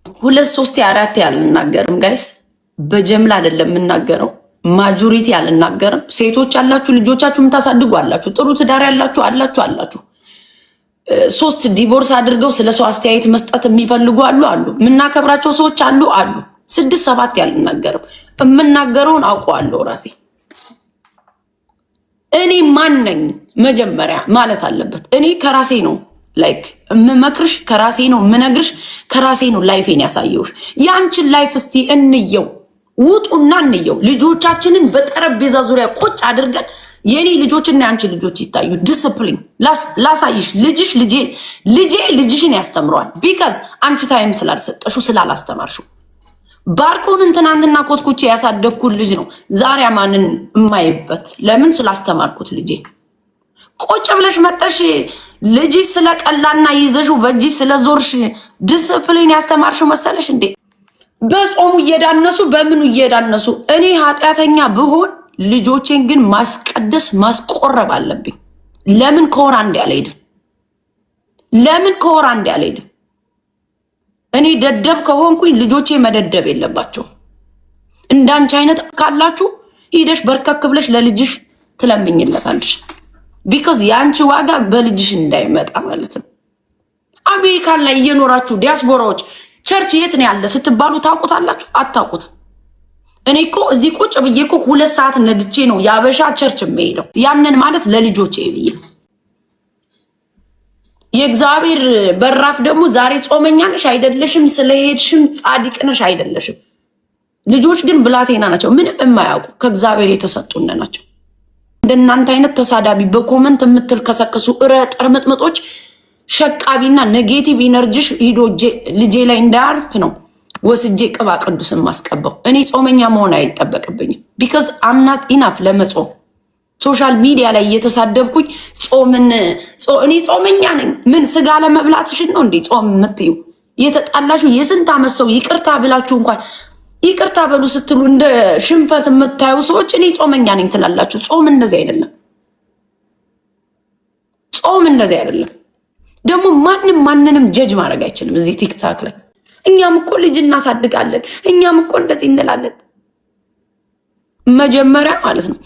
ሁለት ሶስት አራት ያልናገርም ጋይስ በጀምላ አይደለም የምናገረው። ማጆሪቲ ያልናገርም። ሴቶች አላችሁ ልጆቻችሁ የምታሳድጉ አላችሁ፣ ጥሩ ትዳር ያላችሁ አላችሁ። ሶስት ዲቮርስ አድርገው ስለ ሰው አስተያየት መስጠት የሚፈልጉ አሉ። የምናከብራቸው ሰዎች አሉ። ስድስት ሰባት ያልናገርም። የምናገረውን አውቀዋለሁ ራሴ። እኔ ማን ነኝ መጀመሪያ ማለት አለበት። እኔ ከራሴ ነው ላይክ እምመክርሽ፣ ከራሴ ነው እምነግርሽ፣ ከራሴ ነው ላይፌን ያሳየውሽ። ያንቺን ላይፍ እስቲ እንየው፣ ውጡና እንየው። ልጆቻችንን በጠረጴዛ ዙሪያ ቁጭ አድርገን የኔ ልጆችና ያንቺ ልጆች ይታዩ። ዲስፕሊን ላሳይሽ። ልጅሽን ያስተምረዋል። ቢካዝ አንቺ ታይም ስላልሰጠሽው ስላላስተማርሽው። ባርኮንን ትናንትና ኮትኩቼ ያሳደግኩት ልጅ ነው ዛሬ ማንን የማይበት ለምን ስላስተማርኩት ልጄ። ቁጭ ብለሽ መጠሽ ልጅ ስለቀላና ይዘሽው በእጅ ስለዞርሽ ዲስፕሊን ያስተማርሽው መሰለሽ እንዴ? በጾሙ እየዳነሱ በምኑ እየዳነሱ። እኔ ኃጢአተኛ ብሆን ልጆቼን ግን ማስቀደስ ማስቆረብ አለብኝ። ለምን ከወር አንዴ አልሄድም? እኔ ደደብ ከሆንኩኝ ልጆቼ መደደብ የለባቸው። እንዳንቺ አይነት ካላችሁ ሂደሽ በርከክ ብለሽ ለልጅሽ ትለምኝለታለሽ። ቢኮዝ የአንቺ ዋጋ በልጅሽ እንዳይመጣ ማለት ነው። አሜሪካን ላይ እየኖራችሁ ዲያስፖራዎች ቸርች የት ነው ያለ ስትባሉ ታውቁታላችሁ? አታውቁትም። እኔ እኮ እዚህ ቁጭ ብዬ እኮ 2 ሰዓት ነድቼ ነው የአበሻ ቸርች የምሄደው። ያንን ማለት ለልጆቼ ብዬ። የእግዚአብሔር በራፍ ደግሞ ዛሬ ጾመኛ ነሽ አይደለሽም፣ ስለሄድሽም ጻድቅ ነሽ አይደለሽም። ልጆች ግን ብላቴና ናቸው፣ ምንም የማያውቁ ከእግዚአብሔር የተሰጡን ናቸው። እንደናንተ አይነት ተሳዳቢ በኮመንት የምትልከሰከሱ ጥርምጥምጦች ሸቃቢና ኔጌቲቭ ኢነርጂሽ ሂዶ ልጄ ላይ እንዳያርፍ ነው ወስጄ ቅባ ቅዱስን ማስቀባው። እኔ ጾመኛ መሆን አይጠበቅብኝም። ቢካዝ አምናት ኢናፍ ለመጾም ሶሻል ሚዲያ ላይ እየተሳደብኩኝ እኔ ጾመኛ ነኝ። ምን ስጋ ለመብላትሽን ነው እንዴ ጾም የምትዩ? የተጣላሹ የስንት ዓመት ሰው ይቅርታ ብላችሁ እንኳን ይቅርታ በሉ ስትሉ እንደ ሽንፈት የምታዩ ሰዎች እኔ ጾመኛ ነኝ ትላላችሁ። ጾም እንደዚህ አይደለም። ደግሞ ማንንም ጀጅ ማድረግ አይችልም እዚህ ቲክታክ ላይ። እኛም እኮ ልጅ እናሳድጋለን፣ እኛም እኮ እንደዚህ እንላለን። መጀመሪያ ማለት ነው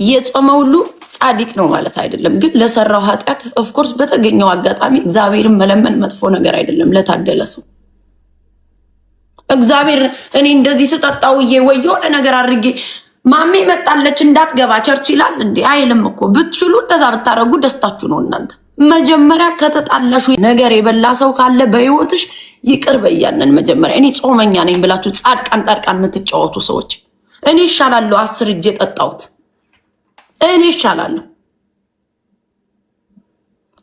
የጾመ ሁሉ ጻድቅ ነው ማለት አይደለም። ግን ለሰራው ኃጢአት ኦፍኮርስ በተገኘው አጋጣሚ እግዚአብሔርን መለመን መጥፎ ነገር አይደለም። ለታደለ ሰው እግዚአብሔር እኔ እንደዚህ ስጠጣውዬ ወይ የሆነ ነገር አድርጌ ማሜ መጣለች እንዳትገባ ቸርች ይላል እንዴ? አይልም እኮ። ብትችሉ እንደዛ ብታረጉ ደስታችሁ ነው እናንተ። መጀመሪያ ከተጣላሹ ነገር የበላ ሰው ካለ በህይወትሽ ይቅር በያንን መጀመሪያ። እኔ ጾመኛ ነኝ ብላችሁ ጻድቃን የምትጫወቱ ሰዎች እኔ ይሻላለሁ 10 እጄ ጠጣሁት። እኔ ይሻላለሁ።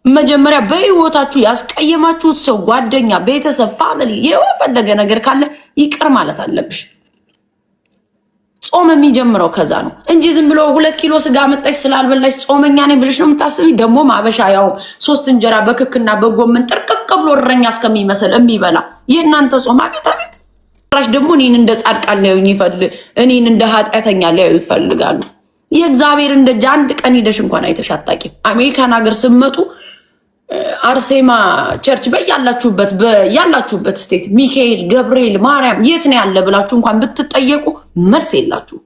መጀመሪያ በህይወታችሁ ያስቀየማችሁት ሰው ጓደኛ፣ ቤተሰብ፣ ፋሚሊ የፈለገ ነገር ካለ ይቅር ማለት አለብሽ። ጾም የሚጀምረው ከዛ ነው እንጂ ዝም ብሎ 2 ኪሎ ስጋ መጣች ስላልበላሽ ጾመኛ ነኝ ብለሽ ነው የምታስቢ። ደግሞ ማበሻ ያው 3 እንጀራ በክክና በጎመን ጥርቅቅ ብሎ እረኛ እስከሚመስል የሚበላ የእናንተ ጾም አቤት አቤት። ራሽ ደግሞ እኔን እንደ ጻድቃን ሊያዩኝ እኔን እንደ ኃጢአተኛ ሊያዩ ይፈልጋሉ። የእግዚአብሔር እንደ አንድ ቀን ሄደሽ እንኳን አይተሽ አታውቂም። አሜሪካን ሀገር ስትመጡ አርሴማ ቸርች ያላችሁበት ስቴት ሚካኤል፣ ገብርኤል፣ ማርያም የት ነው ያለ ብላችሁ እንኳን ብትጠየቁ መልስ የላችሁ።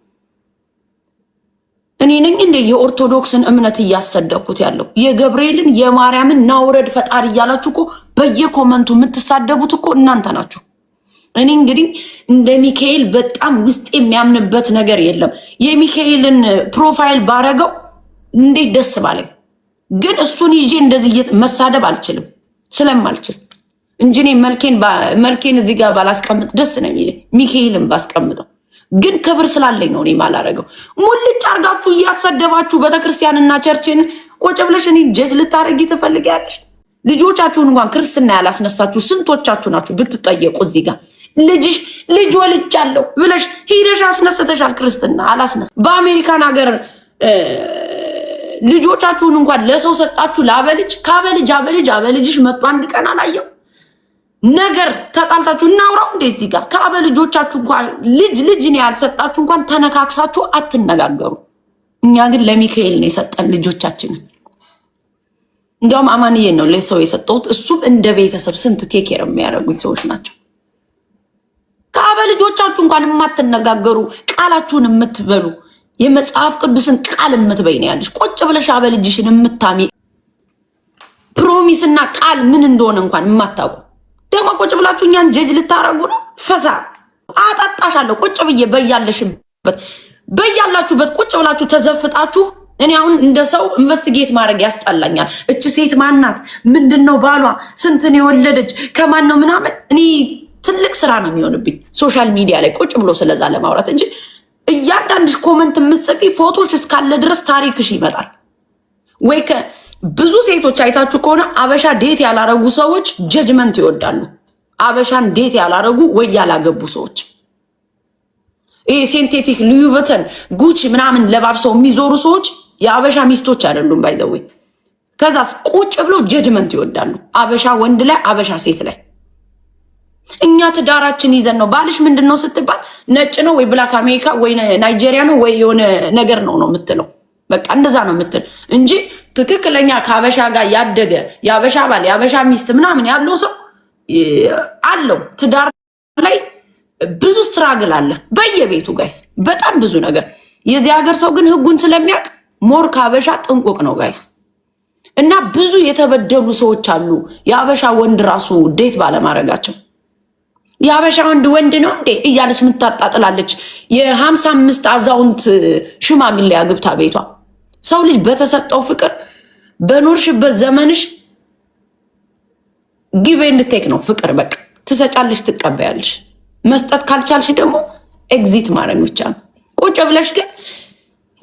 እኔ ነኝ እንደ የኦርቶዶክስን እምነት እያሰደብኩት ያለው የገብርኤልን የማርያምን ናውረድ ፈጣሪ እያላችሁ እኮ በየኮመንቱ የምትሳደቡት እኮ እናንተ ናችሁ። እኔ እንግዲህ እንደ ሚካኤል በጣም ውስጥ የሚያምንበት ነገር የለም። የሚካኤልን ፕሮፋይል ባረገው እንዴት ደስ ባለኝ። ግን እሱን ይዤ እንደዚህ መሳደብ አልችልም ስለማልችል እንጂ እኔ መልኬን እዚህ ጋር ባላስቀምጥ ደስ ነው የሚለኝ። ሚካኤልን ባስቀምጠው ግን ክብር ስላለኝ ነው እኔ ማላረገው። ሙልጭ አርጋችሁ እያሰደባችሁ ቤተክርስቲያንና ቸርችን ቁጭ ብለሽ እኔ ጀጅ ልታረጊ ትፈልጊያለሽ? ልጆቻችሁን እንኳን ክርስትና ያላስነሳችሁ ስንቶቻችሁ ናችሁ ብትጠየቁ? እዚህ ጋር ልጅ ወልጃለሁ ብለሽ ሄደሽ አስነስተሻል? ክርስትና አላስነሳ። በአሜሪካን ሀገር ልጆቻችሁን እንኳን ለሰው ሰጣችሁ ላበልጅ አበልጅሽ መጥቶ አንድ ቀን አላየው ነገር ተጣልታችሁ እናውራው እንደዚህ ጋር ከአበልጆቻችሁ እንኳን ልጅ ነው ያልሰጣችሁ እንኳን ተነካክሳችሁ አትነጋገሩ። እኛ ግን ለሚካኤል ነው የሰጠን ልጆቻችንን። እንዲያውም አማንዬ ነው ለሰው የሰጠሁት። እሱም እንደ ቤተሰብ ስንት ቴኬር የሚያደርጉኝ ሰዎች ናቸው። ለልጆቻችሁ እንኳን የማትነጋገሩ ቃላችሁን የምትበሉ የመጽሐፍ ቅዱስን ቃል የምትበይ ነው ያለሽ። ቁጭ ብለሽ አበልጅሽን የምታሚ ፕሮሚስና ቃል ምን እንደሆነ እንኳን የማታውቁ ደግሞ ቁጭ ብላችሁ እኛን ጀጅ ልታረጉ ነው። ፈሳ አጣጣሻለሁ ቁጭ ብዬ በያላችሁበት ቁጭ ብላችሁ ተዘፍጣችሁ። እኔ አሁን እንደ ሰው ኢንቨስቲጌት ማድረግ ያስጠላኛል። እች ሴት ማናት? ምንድነው ባሏ? ስንትን የወለደች ከማን ነው ምናምን። እኔ ትልቅ ስራ ነው የሚሆንብኝ ሶሻል ሚዲያ ላይ ቁጭ ብሎ ስለዛ ለማውራት እንጂ እያንዳንድሽ ኮመንት የምትጽፊ ፎቶች እስካለ ድረስ ታሪክሽ ይመጣል ወይ? ብዙ ሴቶች አይታችሁ ከሆነ አበሻ ዴት ያላረጉ ሰዎች ጀጅመንት ይወዳሉ። አበሻን ዴት ያላረጉ ወይ ያላገቡ ሰዎች ይሄ ሴንቴቲክ ሉይቨተን ጉቺ ምናምን ለባብሰው የሚዞሩ ሰዎች የአበሻ ሚስቶች አይደሉም ባይዘዌ። ከዛስ ቁጭ ብሎ ጀጅመንት ይወዳሉ። አበሻ ወንድ ላይ አበሻ ሴት ላይ። እኛ ትዳራችን ይዘን ነው። ባልሽ ምንድነው ስትባል ነጭ ነው ወይ ብላክ አሜሪካ ወይ ናይጄሪያ ነው ወይ የሆነ ነገር ነው የምትለው። በቃ እንደዛ ነው የምትል እንጂ ትክክለኛ ከአበሻ ጋር ያደገ የአበሻ ባል የአበሻ ሚስት ምናምን ያለው ሰው አለው ትዳር ላይ ብዙ ስትራግል አለ በየቤቱ ጋይስ፣ በጣም ብዙ ነገር። የዚህ ሀገር ሰው ግን ህጉን ስለሚያውቅ ሞር ከአበሻ ጥንቁቅ ነው ጋይስ። እና ብዙ የተበደሉ ሰዎች አሉ የአበሻ ወንድ ራሱ ዴት ባለማድረጋቸው። የአበሻ ወንድ ነው እንዴ እያለች ምታጣጥላለች። የ55 አዛውንት ሽማግሌ አግብታ ቤቷ። ሰው ልጅ በተሰጠው ፍቅር በኖርሽበት ዘመንሽ ጊቭ ኤንድ ቴክ ነው ፍቅር። በቃ ትሰጫለሽ፣ ትቀበያለሽ። መስጠት ካልቻልሽ ደግሞ ኤግዚት ማድረግ ብቻ ነው። ቁጭ ብለሽ ግን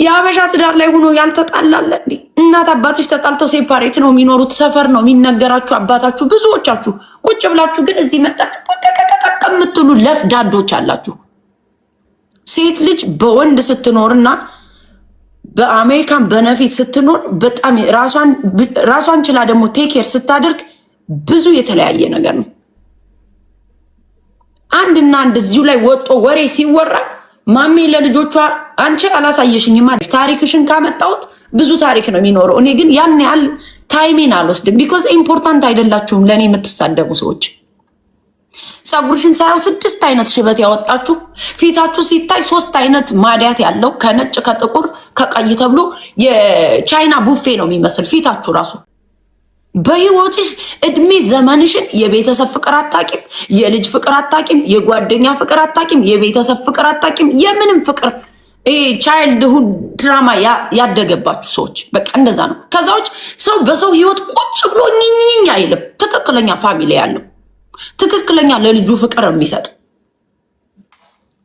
የአበሻ ትዳር ላይ ሆኖ ያልተጣላለ እንዴ? እናት አባትሽ ተጣልተው ሴፓሬት ነው የሚኖሩት። ሰፈር ነው የሚነገራችሁ አባታችሁ። ብዙዎቻችሁ ቁጭ ብላችሁ ግን እዚህ መጣችሁ የምትሉ ለፍዳዶች አላችሁ። ሴት ልጅ በወንድ ስትኖርና በአሜሪካን በነፊት ስትኖር በጣም ራሷን ችላ ደግሞ ቴኬር ስታደርግ ብዙ የተለያየ ነገር ነው። አንድና አንድ እዚሁ ላይ ወጦ ወሬ ሲወራ ማሜ ለልጆቿ አንቺ አላሳየሽኝም ማለት ታሪክሽን ካመጣሁት ብዙ ታሪክ ነው የሚኖረው። እኔ ግን ያን ያህል ታይሜን አልወስድም። ቢኮዝ ኢምፖርታንት አይደላችሁም ለእኔ የምትሳደቡ ሰዎች። ፀጉርሽን ሳየው 6 አይነት ሽበት ያወጣችሁ፣ ፊታችሁ ሲታይ 3 አይነት ማዲያት ያለው ከነጭ ከጥቁር ከቀይ ተብሎ የቻይና ቡፌ ነው የሚመስል ፊታችሁ ራሱ። በህይወትሽ እድሜ ዘመንሽን የቤተሰብ ፍቅር አታቂም፣ የልጅ ፍቅር አታቂም፣ የጓደኛ ፍቅር አታቂም፣ የቤተሰብ ፍቅር አታቂም፣ የምንም ፍቅር ቻይልድሁድ ድራማ ያደገባችሁ ሰዎች በቃ እንደዛ ነው። ከዛ ውጭ ሰው በሰው ህይወት ቁጭ ብሎ ኝኝኝ አይልም። ትክክለኛ ፋሚሊ ያለው ትክክለኛ ለልጁ ፍቅር የሚሰጥ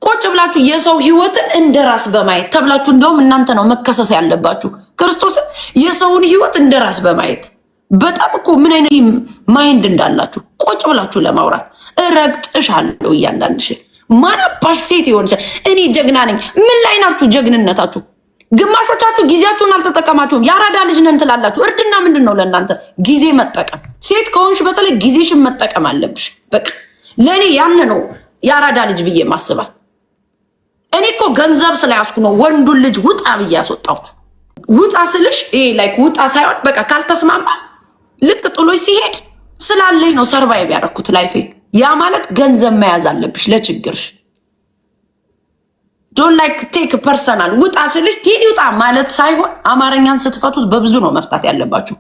ቁጭ ብላችሁ የሰው ህይወትን እንደ ራስ በማየት ተብላችሁ እንደውም እናንተ ነው መከሰስ ያለባችሁ። ክርስቶስን የሰውን ህይወት እንደ ራስ በማየት በጣም እኮ ምን አይነት ማይንድ እንዳላችሁ ቁጭ ብላችሁ ለማውራት እረግጥሻለሁ። እያንዳንድሽ ማን አባሽ ሴት ይሆንሻል? እኔ ጀግና ነኝ። ምን ላይ ናችሁ ጀግንነታችሁ? ግማሾቻችሁ ጊዜያችሁን አልተጠቀማችሁም። የአራዳ ልጅ ነን ትላላችሁ። እርድና ምንድን ነው ለእናንተ? ጊዜ መጠቀም። ሴት ከሆንሽ በተለይ ጊዜሽን መጠቀም አለብሽ። በቃ ለእኔ ያን ነው የአራዳ ልጅ ብዬ ማስባት። እኔ እኮ ገንዘብ ስለያዝኩ ነው ወንዱን ልጅ ውጣ ብዬ ያስወጣሁት። ውጣ ስልሽ ይሄ ላይክ ውጣ ሳይሆን በቃ ካልተስማማ ልክ ጥሎች ሲሄድ ስላለኝ ነው ሰርቫይቭ ያደረኩት ላይፌ። ያ ማለት ገንዘብ መያዝ አለብሽ ለችግርሽ። ዶንት ላይክ ቴክ ፐርሰናል። ውጣ ስልሽ ሂድ ውጣ ማለት ሳይሆን አማርኛን ስትፈቱት በብዙ ነው መፍታት ያለባችሁ።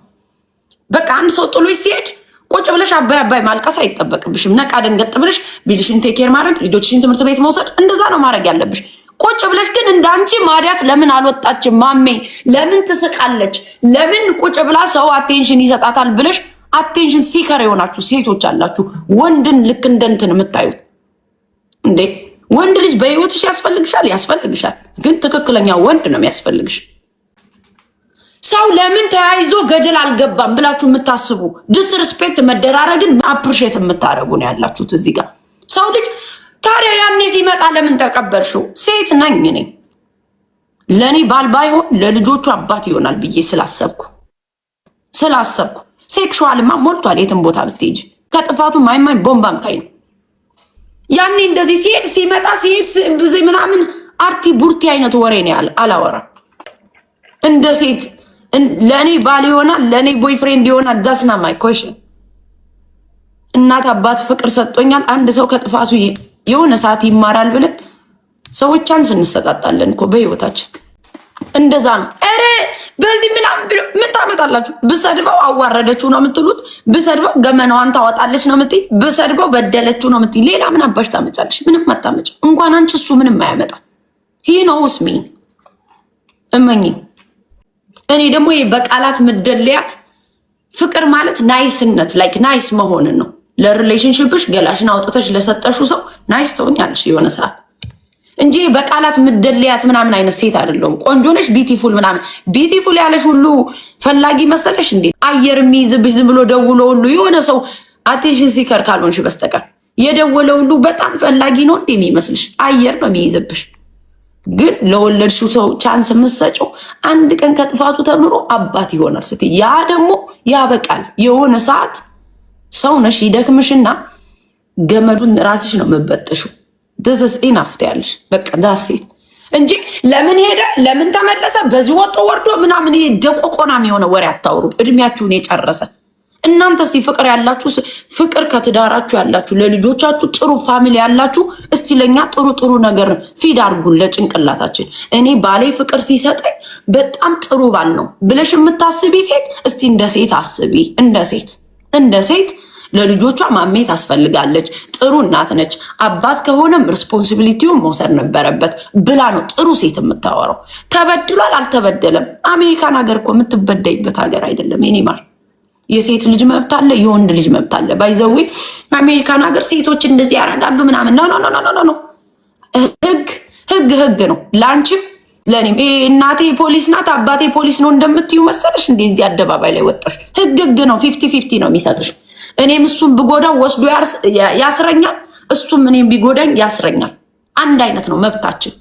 በቃ አንድ ሰው ጥሎች ሲሄድ ቁጭ ብለሽ አባይ አባይ ማልቀስ አይጠበቅብሽም። ነቃ ደንገጥ ብለሽ ቢልሽን ቴክ ኬር ማድረግ፣ ልጆችሽን ትምህርት ቤት መውሰድ፣ እንደዛ ነው ማድረግ ያለብሽ። ቁጭ ብለሽ ግን እንዳንቺ ማዲያት ለምን አልወጣችም ማሜ ለምን ትስቃለች ለምን ቁጭ ብላ ሰው አቴንሽን ይሰጣታል ብለሽ አቴንሽን ሲከር የሆናችሁ ሴቶች አላችሁ። ወንድን ልክ እንደንትን የምታዩት እንዴ። ወንድ ልጅ በህይወትሽ ያስፈልግሻል፣ ግን ትክክለኛ ወንድ ነው የሚያስፈልግሽ። ሰው ለምን ተያይዞ ገደል አልገባም ብላችሁ የምታስቡ ዲስሪስፔክት መደራረግን አፕሪሼት የምታረጉ ነው ያላችሁት እዚህ ጋር። ሰው ልጅ ታዲያ ያኔ ሲመጣ ለምን ተቀበልሽው? ሴት ነኝ እኔ። ለእኔ ባል ባይሆን ለልጆቹ አባት ይሆናል ብዬ ስላሰብኩ ሴክሹዋልማ ሞልቷል። የትም ቦታ ብትሄጂ ከጥፋቱ ማይማይ ቦምባም ካይ ነው። ያኔ እንደዚህ ሲመጣ ምናምን አርቲ ቡርቲ አይነት ወሬ ነው አላወራ። እንደ ሴት ለእኔ ባል ይሆናል ለእኔ ቦይፍሬንድ ይሆናል። ዳስ ናት ማይ ኩዌስችን። እናት አባት ፍቅር ሰጥቶኛል። አንድ ሰው ከጥፋቱ የሆነ ሰዓት ይማራል ብለን ሰዎች ቻንስ እንሰጣጣለን እኮ በህይወታችን። እንደዛ ነው። ኧረ በዚህ ምናምን ብሎ ምን ታመጣላችሁ? ብሰድበው አዋረደችው ነው የምትሉት። ብሰድበው ገመናዋን ታወጣለች ነው የምትይ። ብሰድበው በደለችው ነው የምትይ። ሌላ ምን አባሽ ታመጫለሽ? ምንም አታመጭ። እንኳን አንቺ እሱ ምንም አያመጣ። ሂ ኖውስ ሚ እመኝ። እኔ ደግሞ በቃላት ምደለያት ፍቅር ማለት ናይስነት ላይክ ናይስ መሆንን ነው። ለሪሌሽንሽፕሽ ገላሽን አውጥተሽ ለሰጠሹ ሰው ናይስ ትሆኛለሽ የሆነ ሰዓት እንጂ በቃላት ምደለያት ምናምን አይነት ሴት አይደለም። ቆንጆ ነሽ ቢዩቲፉል ምናምን ቢዩቲፉል ያለሽ ሁሉ ፈላጊ መሰለሽ እንዴ? አየር የሚይዝብሽ ዝም ብሎ ደውሎ ሁሉ የሆነ ሰው አቴንሽን ሲከር ካልሆንሽ በስተቀር የደወለ ሁሉ በጣም ፈላጊ ነው እንዴ የሚመስልሽ? አየር ነው የሚይዝብሽ። ግን ለወለድሽው ሰው ቻንስ የምትሰጪው አንድ ቀን ከጥፋቱ ተምሮ አባት ይሆናል ስትይ ያ ደግሞ ያበቃል። የሆነ ሰዓት ሰው ነሽ ይደክምሽና ገመዱን ራስሽ ነው የምትበጥሽው። this ኢናፍ ያለሽ በቃ ዳሴት እንጂ ለምን ሄደ ለምን ተመለሰ በዚህ ወጦ ወርዶ ምናምን ይሄ ደቆቆናም የሆነ ወሬ አታውሩ። እድሜያችሁን የጨረሰ እናንተ እስቲ ፍቅር ያላችሁ ፍቅር ከትዳራችሁ ያላችሁ ለልጆቻችሁ ጥሩ ፋሚሊ ያላችሁ እስቲ ለኛ ጥሩ ጥሩ ነገር ፊድ አርጉን ለጭንቅላታችን። እኔ ባሌ ፍቅር ሲሰጠኝ በጣም ጥሩ ባል ነው ብለሽ የምታስቢ ሴት እስቲ እንደ ሴት አስቢ። እንደ ሴት ለልጆቿ ማሜት ታስፈልጋለች። ጥሩ እናት ነች። አባት ከሆነም ሪስፖንሲቢሊቲውን መውሰድ ነበረበት ብላ ነው ጥሩ ሴት የምታወራው። ተበድሏል አልተበደለም። አሜሪካን ሀገር እኮ የምትበደይበት ሀገር አይደለም። የኔ ማር የሴት ልጅ መብት አለ፣ የወንድ ልጅ መብት አለ። ባይዘዌ አሜሪካን ሀገር ሴቶች እንደዚህ ያደርጋሉ ምናምን ኖ ህግ ነው። ላንቺም ለኔም እናቴ ፖሊስ ናት አባቴ ፖሊስ ነው እንደምትዩ መሰለሽ እንደዚህ አደባባይ ላይ ወጣሽ። ህግ ነው። 50-50 ነው የሚሰጥሽ። እኔም እሱም ብጎዳው ወስዶ ያስረኛል፣ እሱም እኔም ቢጎዳኝ ያስረኛል። አንድ አይነት ነው መብታችን።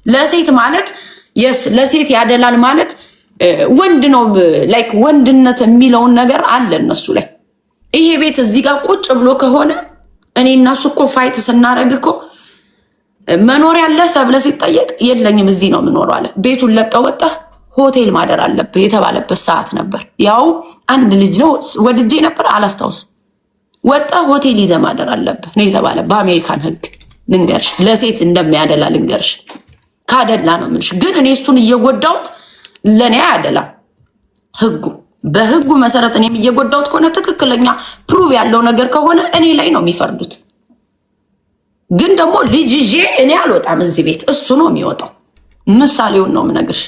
ለሴት ማለት ለሴት ያደላል ማለት ወንድ ነው ላይክ ወንድነት የሚለውን ነገር አለ እነሱ ላይ። ይሄ ቤት እዚህ ጋር ቁጭ ብሎ ከሆነ እኔ እና እሱ እኮ ፋይት ስናደርግ እኮ መኖሪያ አለ ተብለ ሲጠየቅ የለኝም እዚህ ነው የምኖረው አለ። ቤቱን ለቀው ወጣ ሆቴል ማደር አለብህ የተባለበት ሰዓት ነበር። ያው አንድ ልጅ ነው ወድጄ ነበር አላስታውስም። ወጣ ሆቴል ይዘህ ማደር አለብህ ነው የተባለ በአሜሪካን ህግ። ልንገርሽ ለሴት እንደሚያደላ ልንገርሽ። ካደላ ነው የምልሽ። ግን እኔ እሱን እየጎዳሁት ለኔ አያደላም ህጉ። በህጉ መሰረት እኔም እየጎዳሁት ከሆነ ትክክለኛ ፕሩቭ ያለው ነገር ከሆነ እኔ ላይ ነው የሚፈርዱት። ግን ደግሞ ልጅ ይዤ እኔ አልወጣም እዚህ ቤት፣ እሱ ነው የሚወጣው። ምሳሌውን ነው የምነግርሽ።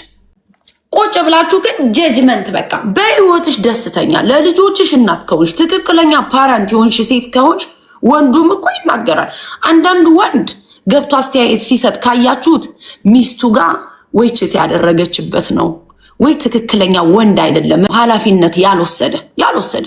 ቁጭ ብላችሁ ግን ጀጅመንት በቃ በህይወትሽ ደስተኛ ለልጆችሽ እናት ከሆንሽ ትክክለኛ ፓረንት የሆንሽ ሴት ከሆንሽ ወንዱም እኮ ይናገራል። አንዳንዱ ወንድ ገብቶ አስተያየት ሲሰጥ ካያችሁት ሚስቱ ጋር ወይ ችት ያደረገችበት ነው ወይ ትክክለኛ ወንድ አይደለም። ኃላፊነት ያልወሰደ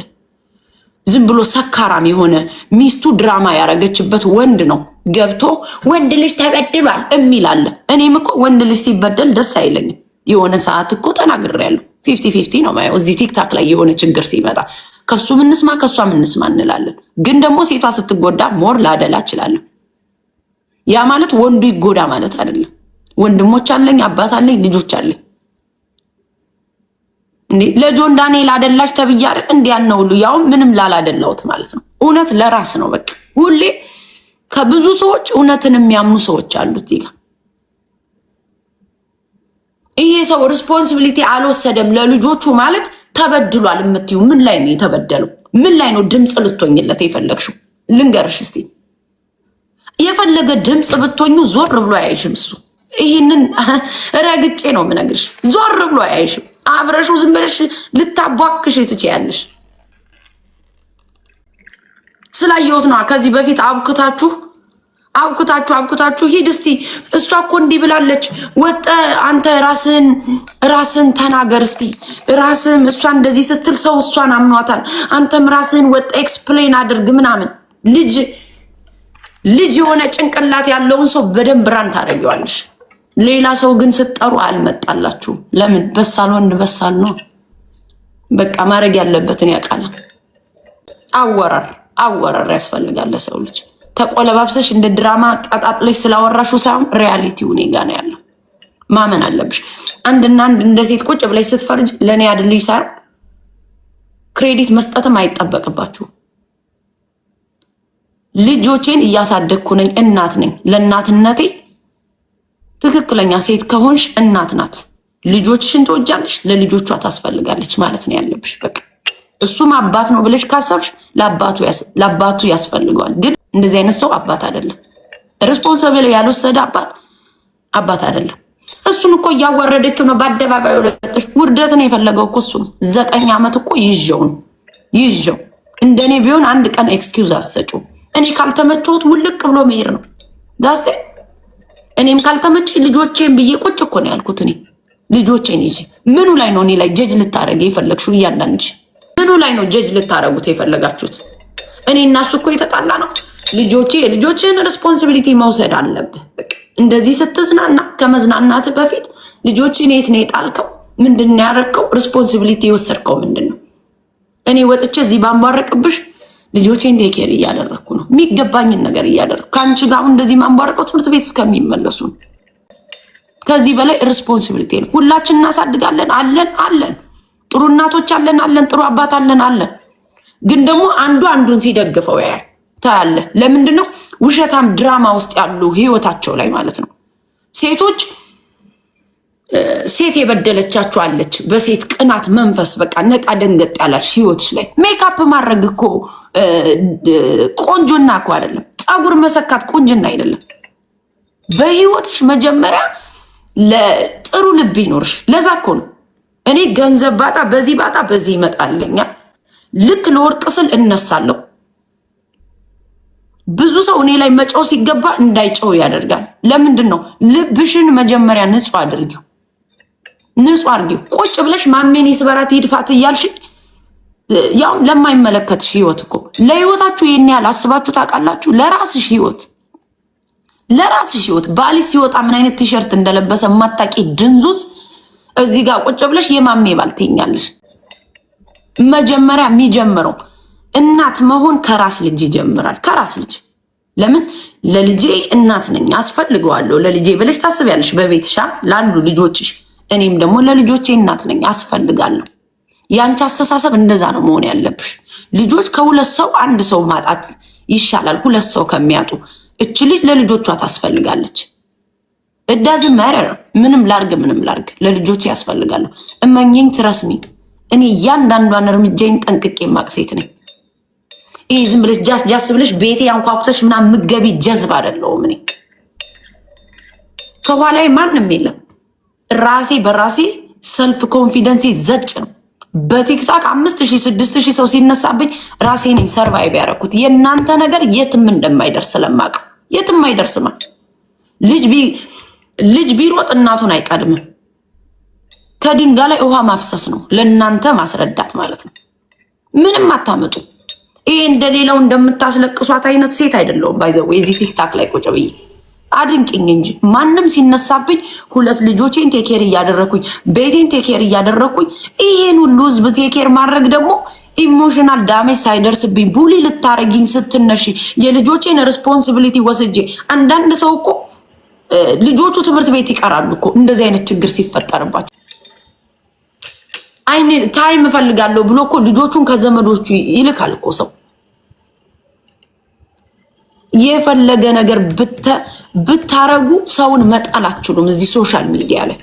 ዝም ብሎ ሰካራም የሆነ ሚስቱ ድራማ ያረገችበት ወንድ ነው ገብቶ ወንድ ልጅ ተበድሏል የሚል አለ። እኔም እኮ ወንድ ልጅ ሲበደል ደስ አይለኝም። የሆነ ሰዓት እኮ ተናግሬያለሁ። 50-50 ነው ማየው። እዚህ ቲክታክ ላይ የሆነ ችግር ሲመጣ ከሱ ምንስማ ከሷ ምንስማ እንላለን። ግን ደግሞ ሴቷ ስትጎዳ ሞር ላደላ እችላለሁ። ያ ማለት ወንዱ ይጎዳ ማለት አይደለም። ወንድሞች አለኝ፣ አባት አለኝ፣ ልጆች አለኝ። እንዴ ለጆን ዳንኤል አደላሽ ተብያ አይደል እንዴ? ያነው ሁሉ ያው ምንም ላላደላውት ማለት ነው። እውነት ለራስ ነው በቃ። ሁሌ ከብዙ ሰዎች እውነትን የሚያምኑ ሰዎች አሉት ይጋ። ይሄ ሰው ሪስፖንሲቢሊቲ አልወሰደም ለልጆቹ ማለት ተበድሏል የምትዩ ምን ላይ ነው የተበደለው? ምን ላይ ነው ድምጽ ልትሆኝለት የፈለግሽው? ልንገርሽ እስቲ የፈለገ ድምጽ ብትሆኙ ዞር ብሎ አያይሽም እሱ። ይሄንን ረግጬ ነው የምነግርሽ። ዞር ብሎ አያይሽም። አብረሹ ዝም ብለሽ ልታቧክሽ ትችያለሽ። ስላየሁት ነው። ከዚህ በፊት አብኩታችሁ ሂድ እስቲ እሷ እኮ እንዲህ ብላለች ወጣ አንተ ራስን ተናገር እስቲ ራስም እሷ እንደዚህ ስትል ሰው እሷን አምኗታል። አንተም ራስን ወጣ ኤክስፕሌን አድርግ ምናምን። ልጅ የሆነ ጭንቅላት ያለውን ሰው በደንብ ራን ታደርጊዋለሽ። ሌላ ሰው ግን ስትጠሩ አልመጣላችሁ። ለምን? በሳል ወንድ በሳል ነው። በቃ ማድረግ ያለበትን ያውቃል። አወራር ያስፈልጋል ለሰው ልጅ። ተቆለባብሰሽ እንደ ድራማ ቀጣጥለሽ ስላወራሹ ሳይሆን ሪያሊቲው እኔ ጋር ነው ያለው። ማመን አለብሽ። አንድና አንድ እንደ ሴት ቁጭ ብለሽ ስትፈርጅ ለኔ አይደልኝ ሳይሆን ክሬዲት መስጠትም አይጠበቅባችሁ። ልጆቼን እያሳደግኩ ነኝ፣ እናት ነኝ። ለእናትነቴ ትክክለኛ ሴት ከሆንሽ እናት ናት። ልጆችሽን ትወጃለሽ፣ ለልጆቿ ታስፈልጋለች ማለት ነው ያለብሽ። በቃ እሱም አባት ነው ብለሽ ካሰብሽ ለአባቱ ያስፈልገዋል። ግን እንደዚህ አይነት ሰው አባት አይደለም። ሪስፖንሲብል ያልወሰደ አባት አይደለም። እሱን እኮ እያዋረደችው ነው በአደባባይ ወለጥሽ። ውርደት ነው የፈለገው እኮ እሱ ነው። 9 ዓመት እኮ ይዤው እንደኔ ቢሆን አንድ ቀን ኤክስኪውዝ አሰጪው። እኔ ካልተመቸሁት ውልቅ ብሎ መሄድ ነው ዳሴ። እኔም ካልተመቸኝ ልጆቼን ብዬ ቁጭ እኮ ነው ያልኩት። እኔ ልጆቼን ይዤ ምኑ ላይ ነው እኔ ላይ ጀጅ ልታረገ የፈለግሽው? እያንዳንድሽ ምኑ ላይ ነው ጀጅ ልታረጉት የፈለጋችሁት? እኔ እና እሱ እኮ የተጣላ ነው። ልጆችን ሪስፖንሲቢሊቲ መውሰድ አለብህ። በቃ እንደዚህ ስትዝናና ከመዝናናት በፊት ልጆችን የት ነው የጣልከው? ምንድን ነው ያደረግከው? ሪስፖንሲቢሊቲ የወሰድከው ምንድን ነው? እኔ ወጥቼ እዚህ ባንባረቅብሽ ልጆቼን ቴኬር እያደረግኩ ነው፣ የሚገባኝን ነገር እያደረግኩ። ከአንቺ ጋር እንደዚህ ማንባረቀው ትምህርት ቤት እስከሚመለሱ ነው። ከዚህ በላይ ሪስፖንሲቢሊቲ ነው። ሁላችን እናሳድጋለን አለን ጥሩ እናቶች አለን ጥሩ አባት አለን። ግን ደግሞ አንዱ አንዱን ሲደግፈው ያያል ታያለ። ለምንድን ነው ውሸታም ድራማ ውስጥ ያሉ ህይወታቸው ላይ ማለት ነው። ሴት የበደለቻችሁ አለች በሴት ቅናት መንፈስ በቃ ነቃ ደንገጥ ያላልሽ ህይወትሽ ላይ ሜካፕ ማድረግ እኮ ቆንጆና እኮ አይደለም። ፀጉር መሰካት ቆንጅና አይደለም። በህይወትሽ መጀመሪያ ለጥሩ ልብ ይኖርሽ። ለዛ እኮ ነው እኔ ገንዘብ ባጣ በዚህ ይመጣልኛል፣ ልክ ለወርቅ ስል እነሳለሁ። ብዙ ሰው እኔ ላይ መጫው ሲገባ እንዳይጨው ያደርጋል። ለምንድን ነው? ልብሽን መጀመሪያ ንጹህ አድርጊው። ቁጭ ብለሽ ማሜን ይስበራት ይድፋት እያልሽ ያው ለማይመለከትሽ ህይወት እኮ ለህይወታችሁ ይሄን ያህል አስባችሁ ታውቃላችሁ? ለራስሽ ህይወት ባልሽ ሲወጣ ምን አይነት ቲሸርት እንደለበሰ ማታቂ ድንዙዝ እዚህ ጋር ቁጭ ብለሽ የማሜ ባል ትይኛለሽ። መጀመሪያ የሚጀምረው እናት መሆን ከራስ ልጅ ይጀምራል። ከራስ ልጅ ለምን ለልጄ እናት ነኝ አስፈልገዋለሁ ለልጄ ብለሽ ታስቢያለሽ በቤትሻ ላሉ ልጆችሽ። እኔም ደግሞ ለልጆቼ እናት ነኝ አስፈልጋለሁ። ያንቺ አስተሳሰብ እንደዛ ነው መሆን ያለብሽ። ልጆች ከሁለት ሰው አንድ ሰው ማጣት ይሻላል ሁለት ሰው ከሚያጡ። እች ልጅ ለልጆቿ ታስፈልጋለች። እዳዝ ማረር ምንም ላርግ ለልጆቼ ያስፈልጋለሁ። እመኝኝ ትረስሚ እኔ እያንዳንዷን እርምጃዬን ጠንቅቄ ማቅሴት ነኝ። ይሄ ዝም ብለሽ ጃስ ብለሽ ቤቴ አንኳኩተሽ ምናምን ምገቢ ጀዝብ አይደለሁም። እኔ ከኋላዬ ማንም የለም። ራሴ በራሴ ሰልፍ ኮንፊደንስ ዘጭ ነው። በቲክታክ 5000 6000 ሰው ሲነሳብኝ ራሴ ነኝ ሰርቫይቭ ያደረኩት። የእናንተ ነገር የትም እንደማይደርስ ስለማውቅ የትም አይደርስማ። ልጅ ቢሮጥ እናቱን አይቀድምም። ከድንጋይ ላይ ውሃ ማፍሰስ ነው ለእናንተ ማስረዳት ማለት ነው። ምንም አታመጡ። ይሄ እንደሌላው እንደምታስለቅሷት አይነት ሴት አይደለሁም። ባይዘው የዚህ ቲክታክ ላይ ቁጭ ብዬ አድንቅኝ እንጂ ማንም ሲነሳብኝ ሁለት ልጆቼን ቴኬር እያደረኩኝ ቤቴን ቴኬር እያደረኩኝ ይሄን ሁሉ ህዝብ ቴኬር ማድረግ ደግሞ ኢሞሽናል ዳሜጅ ሳይደርስብኝ ቡሊ ልታረጊኝ ስትነሺ የልጆቼን ሪስፖንሲቢሊቲ ወስጄ አንዳንድ ሰው እኮ ልጆቹ ትምህርት ቤት ይቀራሉ እኮ እንደዚህ አይነት ችግር ሲፈጠርባቸው አይኔ ታይም እፈልጋለሁ ብሎ እኮ ልጆቹን ከዘመዶቹ ይልካል እኮ ሰው። የፈለገ ነገር ብታረጉ ሰውን መጣል አትችሉም። እዚህ ሶሻል ሚዲያ ላይ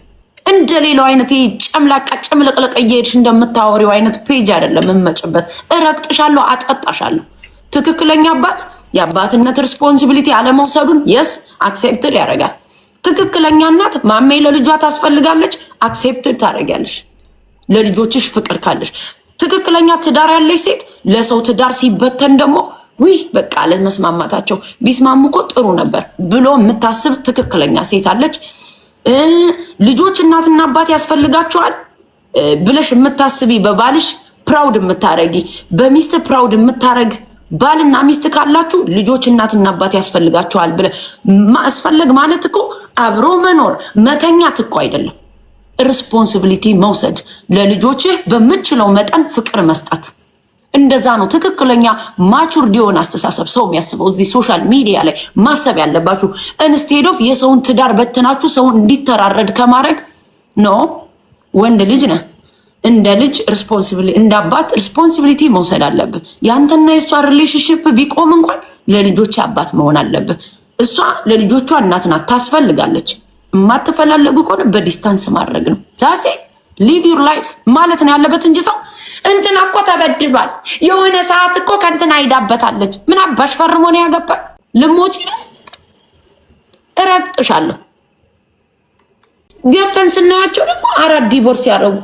እንደሌላው አይነት ጨምላቃ ጨምለቅለቅ እየሄድሽ እንደምታወሪው አይነት ፔጅ አይደለም እመጭበት። እረግጥሻለሁ፣ አጠጣሻለሁ። ትክክለኛ አባት የአባትነት ሪስፖንሲቢሊቲ አለመውሰዱን የስ አክሴፕትድ ያደርጋል። ትክክለኛ እናት ማሜ ለልጇ ታስፈልጋለች፣ አክሴፕትድ ታደርጊያለሽ ለልጆችሽ ፍቅር ካለሽ። ትክክለኛ ትዳር ያለች ሴት ለሰው ትዳር ሲበተን ደግሞ ውይ በቃ ለመስማማታቸው ቢስማሙ እኮ ጥሩ ነበር ብሎ የምታስብ ትክክለኛ ሴት አለች። ልጆች እናትና አባት ያስፈልጋቸዋል ብለሽ የምታስቢ በባልሽ ፕራውድ የምታረጊ በሚስት ፕራውድ የምታረግ ባልና ሚስት ካላችሁ ልጆች እናትና አባት ያስፈልጋቸዋል ብለ ማስፈለግ ማለት እኮ አብሮ መኖር መተኛት እኮ አይደለም። ሪስፖንሲቢሊቲ መውሰድ፣ ለልጆችህ በምችለው መጠን ፍቅር መስጠት። እንደዛ ነው ትክክለኛ ማቹርድ የሆነ አስተሳሰብ ሰው የሚያስበው። እዚህ ሶሻል ሚዲያ ላይ ማሰብ ያለባችሁ ኢንስቴድ ኦፍ የሰውን ትዳር በትናችሁ ሰውን እንዲተራረድ ከማድረግ ኖ። ወንድ ልጅ ነህ፣ እንደ ልጅ ሪስፖንሲቢሊቲ እንደ አባት ሪስፖንሲቢሊቲ መውሰድ አለብህ። ያንተና የሷ ሪሌሽንሺፕ ቢቆም እንኳን ለልጆች አባት መሆን አለብህ። እሷ ለልጆቿ እናት ናት፣ ታስፈልጋለች። የማትፈላለጉ ከሆነ በዲስታንስ ማድረግ ነው። ዛሴ ሊቭ ዩር ላይፍ ማለት ነው ያለበት እንጂ ሰው እንትና እኮ ተበድሏል፣ የሆነ ሰዓት እኮ ከእንትና አይዳበታለች። ምን አባሽ ፈርሞ ነው ያገባል? ልሞጪ ነው? እረግጥሻለሁ። ገብተን ስናያቸው ደግሞ 4 ዲቮርስ ያደረጉ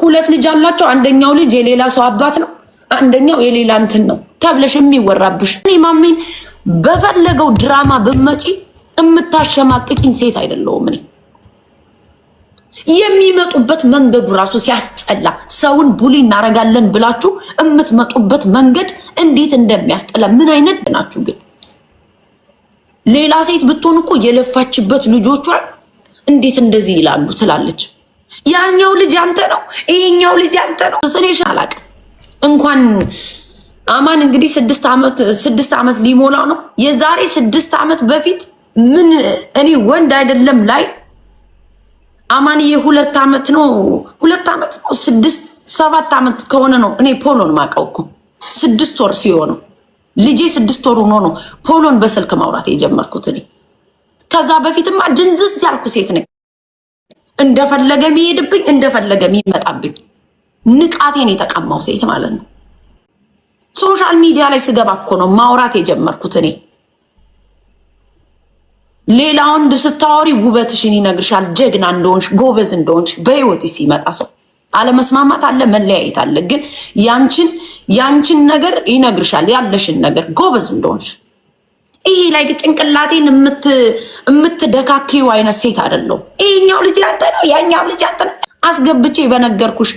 2 ልጅ አላቸው። አንደኛው ልጅ የሌላ ሰው አባት ነው፣ አንደኛው የሌላ እንትን ነው ተብለሽ የሚወራብሽ። እኔ ማሜን በፈለገው ድራማ ብመጪ የምታሸማቅቂኝ ሴት አይደለሁም። እኔ የሚመጡበት መንገዱ ራሱ ሲያስጠላ፣ ሰውን ቡሊ እናረጋለን ብላችሁ የምትመጡበት መንገድ እንዴት እንደሚያስጠላ። ምን አይነት ናችሁ ግን? ሌላ ሴት ብትሆን እኮ የለፋችበት ልጆቿን እንዴት እንደዚህ ይላሉ ትላለች። ያኛው ልጅ አንተ ነው፣ ይሄኛው ልጅ አንተ ነው። ስኔሽ አላቅም። እንኳን አማን እንግዲህ 6 ዓመት ሊሞላው ነው። የዛሬ 6 ዓመት በፊት ምን እኔ ወንድ አይደለም ላይ አማንዬ 2 ዓመት ነው 6-7 ዓመት ከሆነ ነው እኔ ፖሎን ማቀው እኮ 6 ወር ሲሆነው ልጄ 6 ወር ሆኖ ነው ፖሎን በስልክ ማውራት የጀመርኩት እኔ። ከዛ በፊትማ ድንዝዝ ያልኩ ሴት ነኝ። እንደፈለገ የሚሄድብኝ እንደፈለገ የሚመጣብኝ ንቃቴን የተቀማው ሴት ማለት ነው። ሶሻል ሚዲያ ላይ ስገባ እኮ ነው ማውራት የጀመርኩት እኔ። ሌላ ወንድ ስታወሪ ውበትሽን ይነግርሻል፣ ጀግና እንደሆንሽ ጎበዝ እንደሆንሽ። በህይወትሽ ሲመጣ ሰው አለመስማማት አለ፣ መለያየት አለ። ግን ያንቺን ነገር ይነግርሻል፣ ያለሽን ነገር ጎበዝ እንደሆንሽ። ይሄ ላይ ጭንቅላቴን የምትደካኪው አይነት ሴት አይደለሁም። ይሄኛው ልጅ አንተ ነው፣ ያኛው ልጅ አንተ ነው አስገብቼ በነገርኩሽ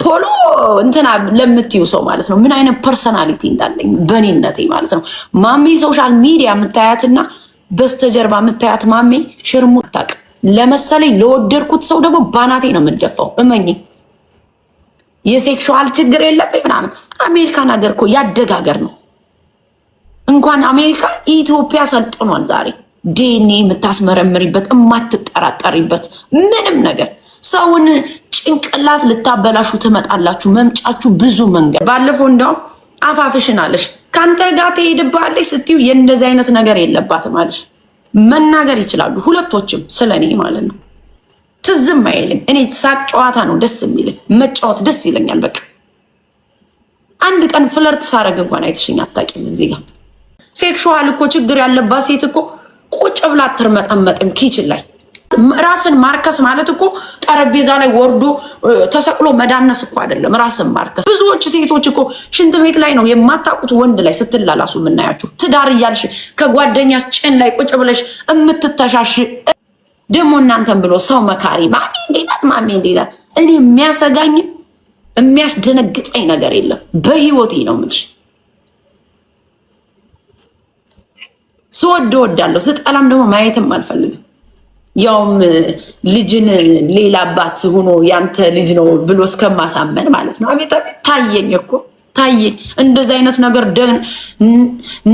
ፖሎ እንትና ለምትዩ ሰው ማለት ነው ምን አይነት ፐርሰናሊቲ እንዳለኝ በኔነቴ ማለት ነው። ማሜ ሶሻል ሚዲያ የምታያትና በስተጀርባ የምታያት ማሜ ሽርሙጣቅ ለመሰለኝ ለወደድኩት ሰው ደግሞ ባናቴ ነው የምደፋው። እመኝ የሴክሹዋል ችግር የለብኝ ምናምን። አሜሪካን ሀገር እኮ ያደጋገር ነው። እንኳን አሜሪካ ኢትዮጵያ ሰልጥኗል። ዛሬ ዲኤንኤ የምታስመረምሪበት የማትጠራጠሪበት ምንም ነገር። ሰውን ጭንቅላት ልታበላሹ ትመጣላችሁ። መምጫችሁ ብዙ መንገድ። ባለፈው እንደውም አፋፍሽን አለሽ ከአንተ ጋር ትሄድባለች ስትዩ የእንደዚህ አይነት ነገር የለባትም አለሽ። መናገር ይችላሉ ሁለቶችም ስለኔ ማለት ነው። ትዝም አይልኝ። እኔ ሳቅ ጨዋታ ነው ደስ የሚለኝ፣ መጫወት ደስ ይለኛል። በቃ አንድ ቀን ፍለርት ሳረግ እንኳን አይተሽኝ አታውቂም። እዚህ ጋር ሴክሹዋል እኮ ችግር ያለባት ሴት እኮ ቁጭ ብላ አትርመጠመጥም ኪችን ላይ። ራስን ማርከስ ማለት እኮ ጠረጴዛ ላይ ወርዶ ተሰቅሎ መዳነስ እኮ አይደለም። ራስን ማርከስ። ብዙዎች ሴቶች እኮ ሽንት ቤት ላይ ነው የማታውቁት ወንድ ላይ ስትላላሱ የምናያችሁ። ትዳር እያልሽ ከጓደኛስ ጭን ላይ ቁጭ ብለሽ የምትተሻሽ ደግሞ እናንተን ብሎ ሰው መካሪ ማሜ እንዴት ማሜ እንዴት። እኔ የሚያሰጋኝም የሚያስደነግጠኝ ነገር የለም በህይወቴ ነው የምልሽ። ስወድ እወዳለሁ፣ ስጠላም ደግሞ ማየትም አልፈልግም። ያውም ልጅን ሌላ አባት ሆኖ ያንተ ልጅ ነው ብሎ እስከማሳመን ማለት ነው። አቤት አቤት ታየኝ እኮ ታየኝ። እንደዚህ አይነት ነገር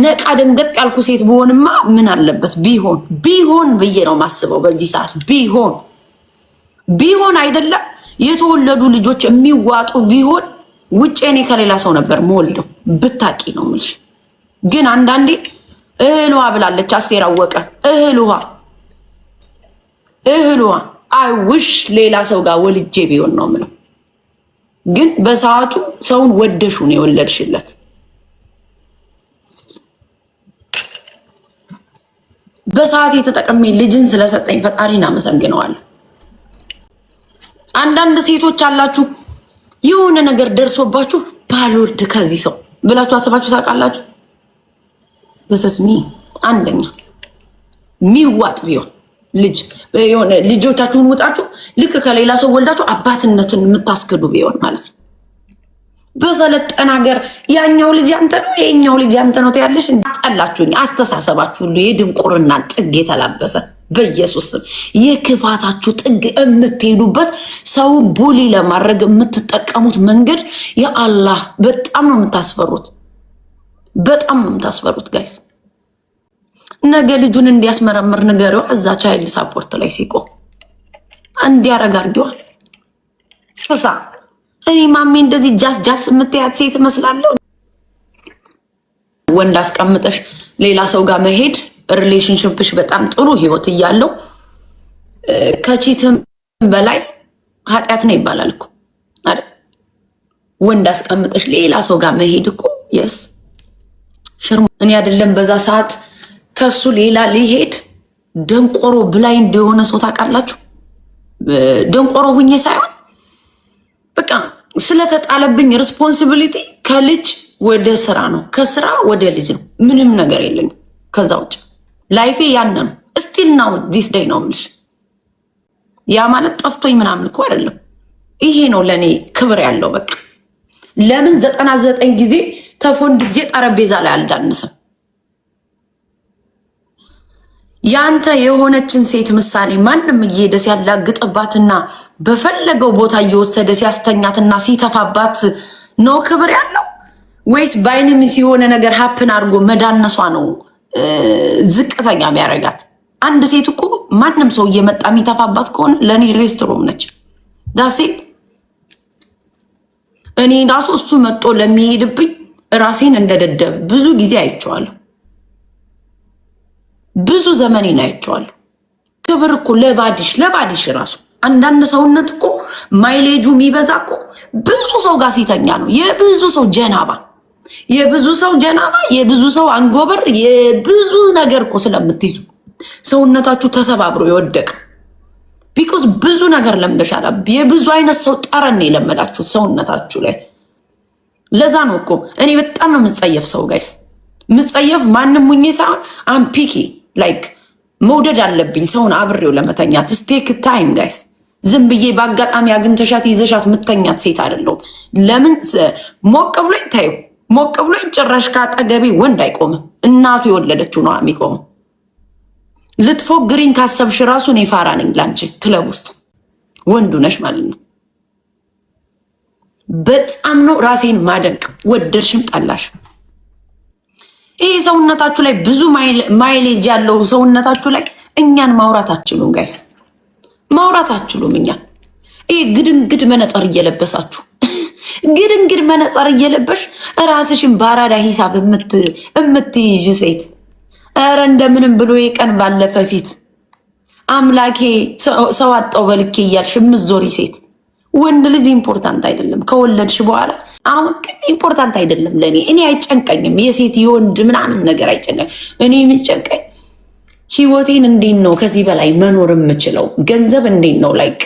ነቃ ደንገጥ ያልኩ ሴት ብሆንማ ምን አለበት ቢሆን ብዬ ነው ማስበው። በዚህ ሰዓት ቢሆን አይደለም የተወለዱ ልጆች የሚዋጡ ቢሆን ውጭ እኔ ከሌላ ሰው ነበር መወልደው ብታቂ ነው የምልሽ። ግን አንዳንዴ እህል ውሃ ብላለች አስቴር አወቀ። እህል ውሃ አይውሽ ሌላ ሰው ጋር ወልጄ ቢሆን ነው የምለው። ግን በሰዓቱ ሰውን ወደሹ ነው የወለድሽለት። በሰዓት የተጠቀመ ልጅን ስለሰጠኝ ፈጣሪን አመሰግነዋለሁ። አንዳንድ ሴቶች አላችሁ የሆነ ነገር ደርሶባችሁ ባልወልድ ከዚህ ሰው ብላችሁ አስባችሁ ታውቃላችሁ? ደስስሚ አንደኛ ሚዋጥ ቢሆን ልጅ የሆነ ልጆቻችሁን ውጣችሁ ልክ ከሌላ ሰው ወልዳችሁ አባትነትን የምታስክዱ ቢሆን ማለት ነው። በሰለጠነ ሀገር ያኛው ልጅ አንተ ነው የኛው ልጅ አንተ ነው ትያለሽ። አስጠላችሁኝ። አስተሳሰባችሁ ሁሉ የድንቁርና ጥግ የተላበሰ በኢየሱስ ስም የክፋታችሁ ጥግ የምትሄዱበት ሰው ቡሊ ለማድረግ የምትጠቀሙት መንገድ የአላህ በጣም ነው የምታስፈሩት። በጣም ነው የምታስፈሩት ጋይስ። ነገ ልጁን እንዲያስመረምር ንገሪው። እዛ ቻይልድ ሳፖርት ላይ ሲቆም እንዲያረግ አድርጊዋል። ከዛ እኔ ማሜ እንደዚህ ጃስ የምትያት ሴት እመስላለሁ? ወንድ አስቀምጠሽ ሌላ ሰው ጋር መሄድ ሪሌሽንሽፕሽ በጣም ጥሩ ህይወት እያለው ከቺትም በላይ ኃጢአት ነው ይባላል እኮ አይደል? ወንድ አስቀምጠሽ ሌላ ሰው ጋር መሄድ እኮ የስ ሽርሙ። እኔ አይደለም በዛ ሰዓት ከሱ ሌላ ሊሄድ ደንቆሮ ብላይንድ የሆነ ሰው ታውቃላችሁ? ደንቆሮ ሁኜ ሳይሆን በቃ ስለተጣለብኝ ሪስፖንሲቢሊቲ ከልጅ ወደ ስራ ነው፣ ከስራ ወደ ልጅ ነው። ምንም ነገር የለኝም ከዛ ውጭ። ላይፌ ያነ ነው። ስቲል ናው ዲስ ዴይ ነው የምልሽ። ያ ማለት ጠፍቶኝ ምናምን እኮ አይደለም። ይሄ ነው ለእኔ ክብር ያለው። በቃ ለምን 99 ጊዜ ተፎንድጄ ጠረጴዛ ላይ አልዳንስም? ያንተ የሆነችን ሴት ምሳሌ ማንም እየሄደ ሲያላግጥባትና በፈለገው ቦታ እየወሰደ ሲያስተኛትና ሲተፋባት ነው ክብር ያለው? ወይስ በአይንምስ የሆነ ነገር ሀፕን አድርጎ መዳነሷ ነው ዝቅተኛ የሚያደርጋት? አንድ ሴት እኮ ማንም ሰው እየመጣ የሚተፋባት ከሆነ ለእኔ ሬስትሮም ነች። ዳሴ እኔ ራሱ እሱ መጦ ለሚሄድብኝ ራሴን እንደደደብ ብዙ ጊዜ አይቼዋለሁ። ብዙ ዘመኔን አይቼዋለሁ። ክብር እኮ ለባዲሽ ራሱ አንዳንድ ሰውነት እኮ ማይሌጁ የሚበዛ እኮ ብዙ ሰው ጋር ሲተኛ ነው። የብዙ ሰው ጀናባ የብዙ ሰው አንጎበር የብዙ ነገር እኮ ስለምትይዙ ሰውነታችሁ ተሰባብሮ የወደቀ ቢኮዝ ብዙ ነገር ለምደሻል። የብዙ አይነት ሰው ጠረን የለመዳችሁት ሰውነታችሁ ላይ። ለዛ ነው እኮ እኔ በጣም ነው የምጸየፍ ሰው ጋይስ። የምጸየፍ ማንም ሙኜ ሳይሆን አምፒኪ ላይክ መውደድ አለብኝ ሰውን አብሬው ለመተኛት። ስቴክ ታይም ጋይስ። ዝም ብዬ በአጋጣሚ አግኝተሻት ይዘሻት ምተኛት ሴት አይደለሁም። ለምን ሞቅ ብሎኝ ታዩ፣ ሞቅ ብሎኝ ጭራሽ ካጠገቤ ወንድ አይቆምም። እናቱ የወለደችው ነው የሚቆመው። ልትፎግሪኝ ካሰብሽ ራሱ እኔ ፋራ ነኝ ላንቺ። ክለብ ውስጥ ወንዱ ነሽ ማለት ነው። በጣም ነው ራሴን ማደንቅ፣ ወደድሽም ጠላሽ። ይሄ ሰውነታችሁ ላይ ብዙ ማይሌጅ ያለው ሰውነታችሁ ላይ እኛን ማውራት አትችሉም ጋይስ፣ ማውራት አትችሉም እኛን። ይሄ ግድንግድ መነጽር እየለበሳችሁ ግድንግድ መነጽር እየለበሽ ራስሽን ባራዳ ሂሳብ እምትይዥ ሴት፣ ኧረ እንደምንም ብሎ የቀን ባለፈ ፊት አምላኬ ሰው አጣው በልኬ እያልሽ የምትዞሪ ሴት። ወንድ ልጅ ኢምፖርታንት አይደለም ከወለድሽ በኋላ። አሁን ግን ኢምፖርታንት አይደለም ለእኔ። እኔ አይጨንቀኝም የሴት የወንድ ምናምን ነገር አይጨንቀኝ። እኔ የሚጨንቀኝ ህይወቴን እንዴት ነው ከዚህ በላይ መኖር የምችለው? ገንዘብ እንዴት ነው ላይክ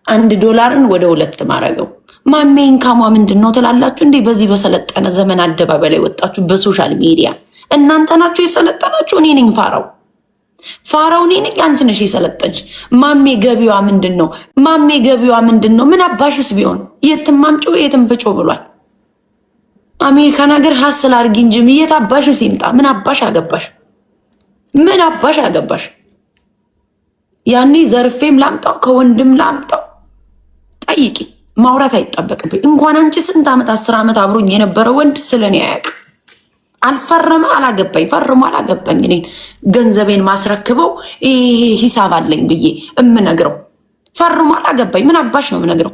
$1 ወደ 2 ማረገው? ማሜ ኢንካሟ ምንድን ነው ትላላችሁ እንዴ? በዚህ በሰለጠነ ዘመን አደባባይ ላይ ወጣችሁ በሶሻል ሚዲያ። እናንተ ናችሁ የሰለጠናችሁ። እኔ ነኝ ፋራው እኔ ነኝ። አንቺ ነሽ የሰለጠንሽ። ማሜ ገቢዋ ምንድን ነው? ማሜ ገቢዋ ምንድን ነው? ምን አባሽስ ቢሆን የትም አምጪ የትም ፍጮ ብሏል። አሜሪካን ሀገር ሀስል አድርጊ እንጂ የት አባሽስ ይምጣ? ምን አባሽ አገባሽ? ምን አባሽ አገባሽ? ያኔ ዘርፌም ላምጣው ከወንድም ላምጣው ጠይቂ። ማውራት አይጠበቅብኝ። እንኳን አንቺ ስንት ዓመት 10 ዓመት አብሮኝ የነበረ ወንድ ስለኔ አያውቅ። አልፈረመ አላገባኝ፣ ፈርሞ አላገባኝ። እኔን ገንዘቤን ማስረክበው ይሄ ሂሳብ አለኝ ብዬ እምነግረው ፈርሞ አላገባኝ። ምን አባሽ ነው የምነግረው?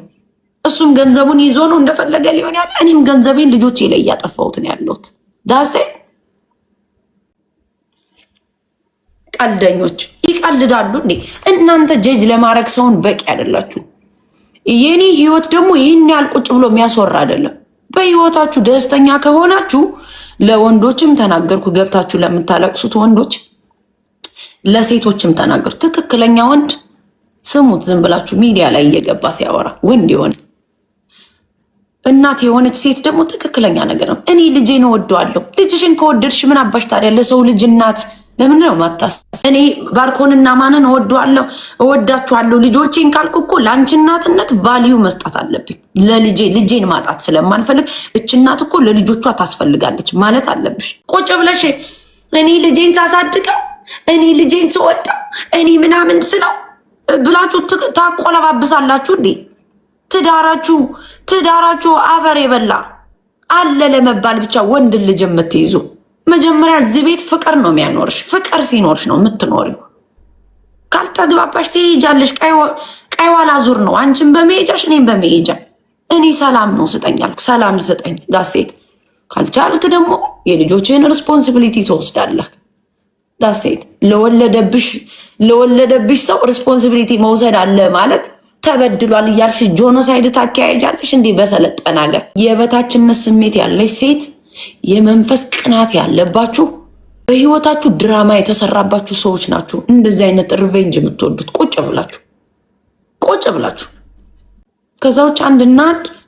እሱም ገንዘቡን ይዞ ነው እንደፈለገ ሊሆን ያለ። እኔም ገንዘቤን ልጆቼ ላይ እያጠፋሁት ነው ያለሁት። ዳሴ ቀልደኞች ይቀልዳሉ እንዴ? እናንተ ጀጅ ለማድረግ ሰውን በቂ አይደላችሁ። የኔ ህይወት ደግሞ ይህን ያህል ቁጭ ብሎ የሚያስወራ አይደለም። በህይወታችሁ ደስተኛ ከሆናችሁ ለወንዶችም ተናገርኩ፣ ገብታችሁ ለምታለቅሱት ወንዶች ለሴቶችም ተናገርኩ። ትክክለኛ ወንድ ስሙት። ዝም ብላችሁ ሚዲያ ላይ እየገባ ሲያወራ ወንድ የሆነ እናት የሆነች ሴት ደግሞ ትክክለኛ ነገር ነው። እኔ ልጄን እወደዋለሁ። ልጅሽን ከወደድሽ ምን አባሽ ታዲያ? ለሰው ልጅ እናት ለምን ነው ማታስ? እኔ ባርኮንና ማንን እወዳችኋለሁ ልጆቼን ካልኩ እኮ ለአንቺ እናትነት ቫልዩ መስጠት አለብኝ። ልጄን ማጣት ስለማንፈልግ እች እናት እኮ ለልጆቿ ታስፈልጋለች ማለት አለብሽ። ቁጭ ብለሽ እኔ ልጄን ሳሳድገው፣ እኔ ልጄን ስወደው፣ እኔ ምናምን ስለው ብላችሁ ታቆለባብሳላችሁ እንዴ? ትዳራችሁ አፈር የበላ አለ ለመባል ብቻ ወንድ ልጅ የምትይዙ መጀመሪያ እዚህ ቤት ፍቅር ነው የሚያኖርሽ። ፍቅር ሲኖርሽ ነው የምትኖሪው። ካልተግባባሽ ትሄጃለሽ። ቀይ ዋላ ዙር ነው። አንቺን በመሄጃሽ እኔም በመሄጃ። እኔ ሰላም ነው ስጠኝ አልኩ። ሰላም ስጠኝ ዳሴት። ካልቻልክ ደግሞ የልጆችህን ሪስፖንሲቢሊቲ ትወስዳለህ። ዳሴት ለወለደብሽ ሰው ሪስፖንሲቢሊቲ መውሰድ አለ ማለት ተበድሏል እያልሽ ጆኖሳይድ ታካሄጃለሽ። እንዲህ በሰለጠነ ሀገር የበታችነት ስሜት ያለች ሴት፣ የመንፈስ ቅናት ያለባችሁ፣ በህይወታችሁ ድራማ የተሰራባችሁ ሰዎች ናችሁ። እንደዚህ አይነት ሪቬንጅ የምትወዱት ቁጭ ብላችሁ ከዛ ውጭ አንድ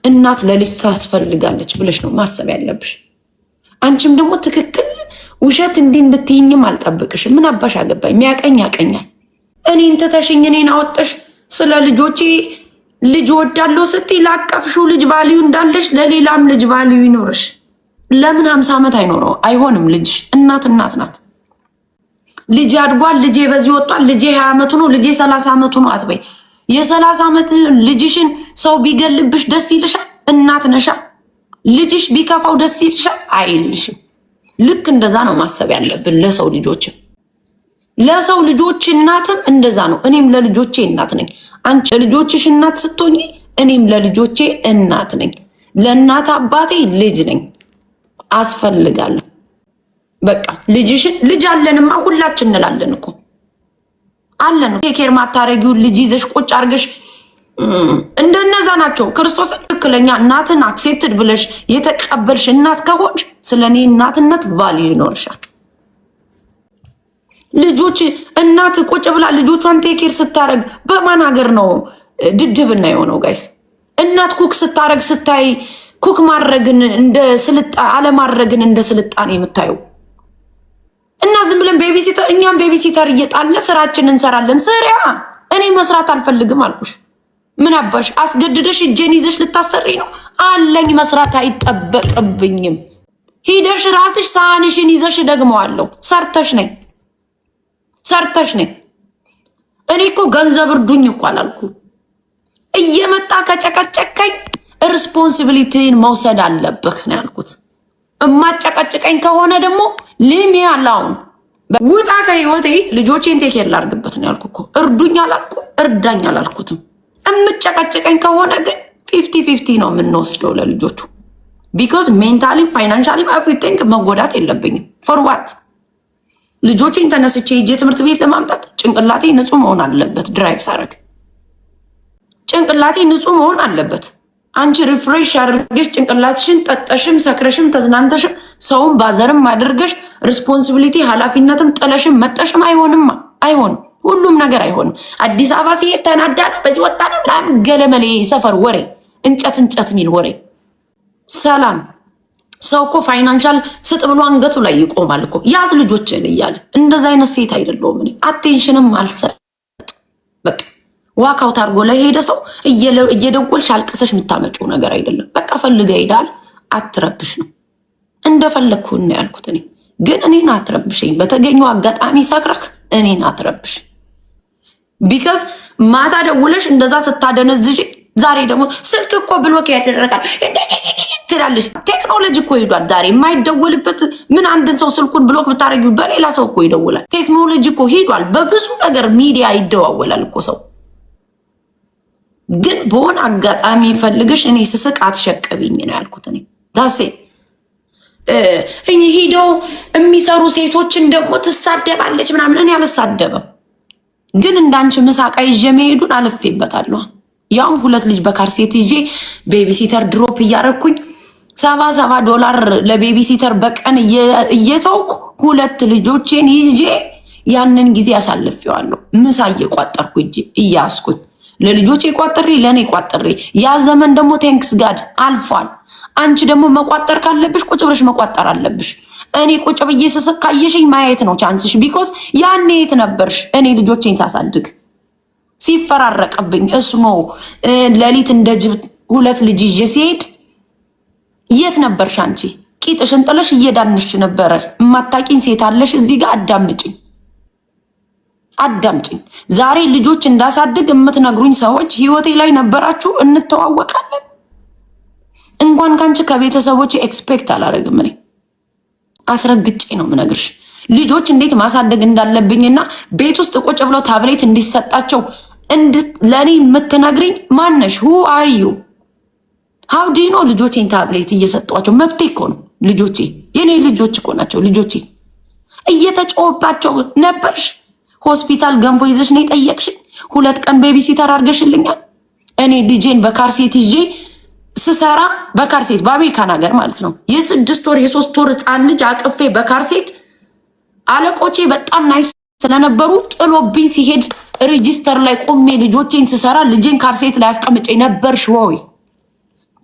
እናት ለልጅ ታስፈልጋለች ብለሽ ነው ማሰብ ያለብሽ። አንቺም ደግሞ ትክክል ውሸት እንዲህ እንድትይኝም አልጠብቅሽም። ምን አባሽ አገባኝ? የሚያቀኝ ያቀኛል። እኔን ትተሽኝ እኔን አወጥሽ ስለ ልጆቼ ልጅ ወዳለው ስትይ ላቀፍሽው ልጅ ቫልዩ እንዳለሽ ለሌላም ልጅ ቫልዩ ይኖርሽ። ለምን 50 ዓመት አይኖረው? አይሆንም። ልጅሽ እናት ናት። ልጅ አድጓል፣ ልጄ በዚህ ወጧል፣ ልጄ 20 ዓመቱ ነው፣ ልጄ 30 ዓመቱ ነው አትበይ። የ30 ዓመት ልጅሽን ሰው ቢገልብሽ ደስ ይልሻል? እናት ነሻ። ልጅሽ ቢከፋው ደስ ይልሻል? አይልሽም። ልክ እንደዛ ነው ማሰብ ያለብን ለሰው ልጆች እናትም እንደዛ ነው። እኔም ለልጆቼ እናት ነኝ። አንቺ ለልጆችሽ እናት ስትሆኚ እኔም ለልጆቼ እናት ነኝ። ለእናት አባቴ ልጅ ነኝ፣ አስፈልጋለሁ። በቃ ልጅ አለንማ ሁላችን እንላለን እኮ አለን። ኬር ማታረጊውን ልጅ ይዘሽ ቁጭ አርገሽ እንደነዛ ናቸው። ክርስቶስ ትክክለኛ እናትን አክሴፕትድ ብለሽ የተቀበልሽ እናት ከሆንሽ ስለኔ እናትነት ቫልዩ ይኖርሻል። ልጆች እናት ቁጭ ብላ ልጆቿን ቴኬር ስታረግ በማን ሀገር ነው ድድብና የሆነው? ጋይስ እናት ኩክ ስታረግ ስታይ ኩክ ማድረግን እንደ አለማድረግን እንደ ስልጣኔ የምታየው እና ዝም ብለን ቤቢሲተር እኛም ቤቢሲተር እየጣልን ስራችን እንሰራለን። ስሪያ እኔ መስራት አልፈልግም አልኩሽ። ምን አባሽ አስገድደሽ እጄን ይዘሽ ልታሰሪ ነው? አለኝ መስራት አይጠበቅብኝም። ሂደሽ ራስሽ ሳህንሽን ይዘሽ ደግመዋለሁ። ሰርተሽ ነኝ። እኔ እኮ ገንዘብ እርዱኝ እኮ አላልኩ። እየመጣ ከጨቀጨቀኝ ሪስፖንሲቢሊቲን መውሰድ አለብህ ነው ያልኩት። እማጨቀጭቀኝ ከሆነ ደግሞ ሊሚ ያላውን ውጣ ከህይወቴ። ልጆቼን ቴኬር ላርግበት ነው ያልኩ እኮ። እርዱኝ አላልኩም፣ እርዳኝ አላልኩትም። እምጨቀጭቀኝ ከሆነ ግን 50-50 ነው የምንወስደው ለልጆቹ። ቢኮዝ ሜንታሊም ፋይናንሻሊም ኤቭሪቲንግ መጎዳት የለብኝም። ፎር ዋት? ልጆቼን ተነስቼ ሄጄ ትምህርት ቤት ለማምጣት ጭንቅላቴ ንጹህ መሆን አለበት። ድራይቭ ሳረግ ጭንቅላቴ ንጹህ መሆን አለበት። አንቺ ሪፍሬሽ ያድርገሽ ጭንቅላትሽን ጠጠሽም ሰክረሽም ተዝናንተሽም ሰውን ባዘርም አድርገሽ ሪስፖንሲቢሊቲ ኃላፊነትም ጥለሽም መጠሽም አይሆንም። ሁሉም ነገር አይሆንም። አዲስ አበባ ሲሄድ ተናዳ ነው በዚህ ወጣ ነው ምናምን ገለመሌ ሰፈር ወሬ እንጨት ሚል ወሬ። ሰላም ሰው እኮ ፋይናንሻል ስጥ ብሎ አንገቱ ላይ ይቆማል እኮ። ያዝ ልጆችን እያለ እንደዛ አይነት ሴት አይደለሁም እኔ። አቴንሽንም አልሰጥ። በቃ ዋካውት አድርጎ ለሄደ ሰው እየደወልሽ አልቅሰሽ የምታመጪው ነገር አይደለም። በቃ ፈልገ ሄዳል። አትረብሽ ነው እንደፈለግኩ ነው ያልኩት። እኔ ግን እኔን አትረብሽኝ። በተገኘው አጋጣሚ ሰክረክ እኔን አትረብሽ። ቢካዝ ማታ ደውለሽ እንደዛ ስታደነዝሽ ዛሬ ደግሞ ስልክ እኮ ብሎክ ያደረጋል ትላለሽ። ቴክኖሎጂ እኮ ሄዷል። ዛሬ የማይደወልበት ምን አንድን ሰው ስልኩን ብሎክ ብታረጊው በሌላ ሰው እኮ ይደውላል። ቴክኖሎጂ እኮ ሄዷል። በብዙ ነገር ሚዲያ ይደዋወላል እኮ ሰው። ግን በሆነ አጋጣሚ ፈልግሽ እኔ ስስቅ አትሸቀብኝ ነው ያልኩት። እኔ ዳሴ ሂደው የሚሰሩ ሴቶችን ደግሞ ትሳደባለች ምናምን። እኔ አልሳደብም። ግን እንዳንቺ ምሳቃ ይዤ መሄዱን አልፌበታለሁ። ያውም 2 ልጅ በካርሴት ይዤ ቤቢሲተር ድሮፕ እያረኩኝ $70 ለቤቢሲተር በቀን እየተውኩ 2 ልጆቼን ይዤ ያንን ጊዜ አሳልፌዋለሁ። ምሳ እየቋጠርኩ እያስኩኝ ለልጆቼ ቋጥሬ ለእኔ ቋጥሬ። ያ ዘመን ደግሞ ቴንክስ ጋድ አልፏል። አንቺ ደግሞ መቋጠር ካለብሽ ቁጭ ብለሽ መቋጠር አለብሽ። እኔ ቁጭ ብዬ ስስቅ ካየሽኝ ማየት ነው ቻንስሽ። ቢኮዝ ያኔ የት ነበርሽ? እኔ ልጆቼን ሳሳድግ ሲፈራረቅብኝ እስኖ ሌሊት እንደ ጅብ 2 ልጅ ይዤ ሲሄድ የት ነበርሽ አንቺ? ቂጥሽን ጥለሽ እየዳንሽ ነበረ። የማታቂኝ ሴት አለሽ እዚህ ጋር። አዳምጪኝ። ዛሬ ልጆች እንዳሳድግ የምትነግሩኝ ሰዎች ህይወቴ ላይ ነበራችሁ። እንተዋወቃለን። እንኳን ካንቺ ከቤተሰቦች ኤክስፔክት አላደርግም። እኔ አስረግጬ ነው የምነግርሽ ልጆች እንዴት ማሳደግ እንዳለብኝና ቤት ውስጥ ቁጭ ብለው ታብሌት እንዲሰጣቸው ለእኔ የምትነግሪኝ ማነሽ? ሁ አር ዩ? ሃው ዱ ዩ ኖ? ልጆቼን ታብሌት እየሰጧቸው መብቴ እኮ ነው። ልጆቼ የኔ ልጆች እኮ ናቸው ልጆቼ። እየተጫወባቸው ነበርሽ። ሆስፒታል ገንፎ ይዘሽ ነው የጠየቅሽኝ። 2 ቀን ቤቢሲተር አድርገሽልኛል። እኔ ልጄን በካርሴት ይዤ ስሰራ በካርሴት በአሜሪካን ሀገር ማለት ነው የ6 ወር የ3 ወር ህፃን ልጅ አቅፌ በካርሴት አለቆቼ በጣም ናይስ ስለነበሩ ጥሎብኝ ሲሄድ ሬጂስተር ላይ ቆሜ ልጆቼን ስሰራ ልጄን ካርሴት ላይ አስቀምጬ ነበርሽ ወይ?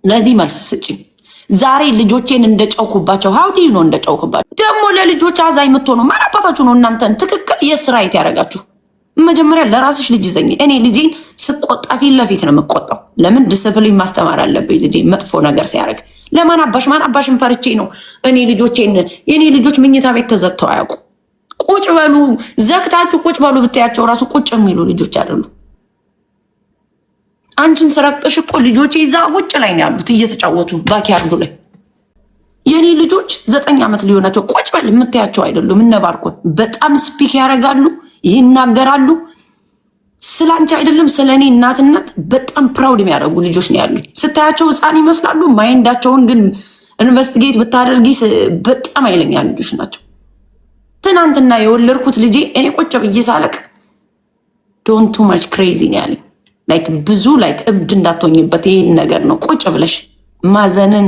ለዚህ መልስ ስጪኝ። ዛሬ ልጆቼን እንደጨውኩባቸው ሀውዲ ነው እንደጨውኩባቸው። ደግሞ ለልጆች አዛኝ የምትሆኑ ማን አባታችሁ ነው እናንተን ትክክል የስራይት ያደረጋችሁ? መጀመሪያ ለራስሽ ልጅ ዘኝ። እኔ ልጄን ስቆጣ ፊት ለፊት ነው የምቆጣው። ለምን ዲስፕሊን ማስተማር አለብኝ። ልጄ መጥፎ ነገር ሲያደርግ ለማን አባሽን ፈርቼ ነው እኔ ልጆቼን። የኔ ልጆች መኝታ ቤት ተዘግተው አያውቁ። ቁጭ በሉ ዘግታችሁ ቁጭ በሉ ብታያቸው ራሱ ቁጭ የሚሉ ልጆች አይደሉ። አንቺን ስረቅጥሽ እኮ ልጆቼ እዛ ውጭ ላይ ነው ያሉት እየተጫወቱ ባኪያርዱ ላይ። የኔ ልጆች 9 ዓመት ሊሆናቸው ቁጭ በል የምታያቸው አይደሉም። እነባርኮን በጣም ስፒክ ያደርጋሉ፣ ይናገራሉ። ስላንቺ አይደለም ስለኔ እናትነት በጣም ፕራውድ የሚያደርጉ ልጆች ነው ያሉኝ። ስታያቸው ህፃን ይመስላሉ፣ ማይንዳቸውን ግን ኢንቨስቲጌት ብታደርጊ በጣም ኃይለኛ ልጆች ናቸው። ትናንትና የወለድኩት ልጄ እኔ ቁጭ ብዬ ሳለቅ ዶንት ቱ ማች ክሬዚ ነው ያለኝ። ላይክ ብዙ ላይክ እብድ እንዳትሆኝበት ይሄን ነገር ነው ቁጭ ብለሽ ማዘንን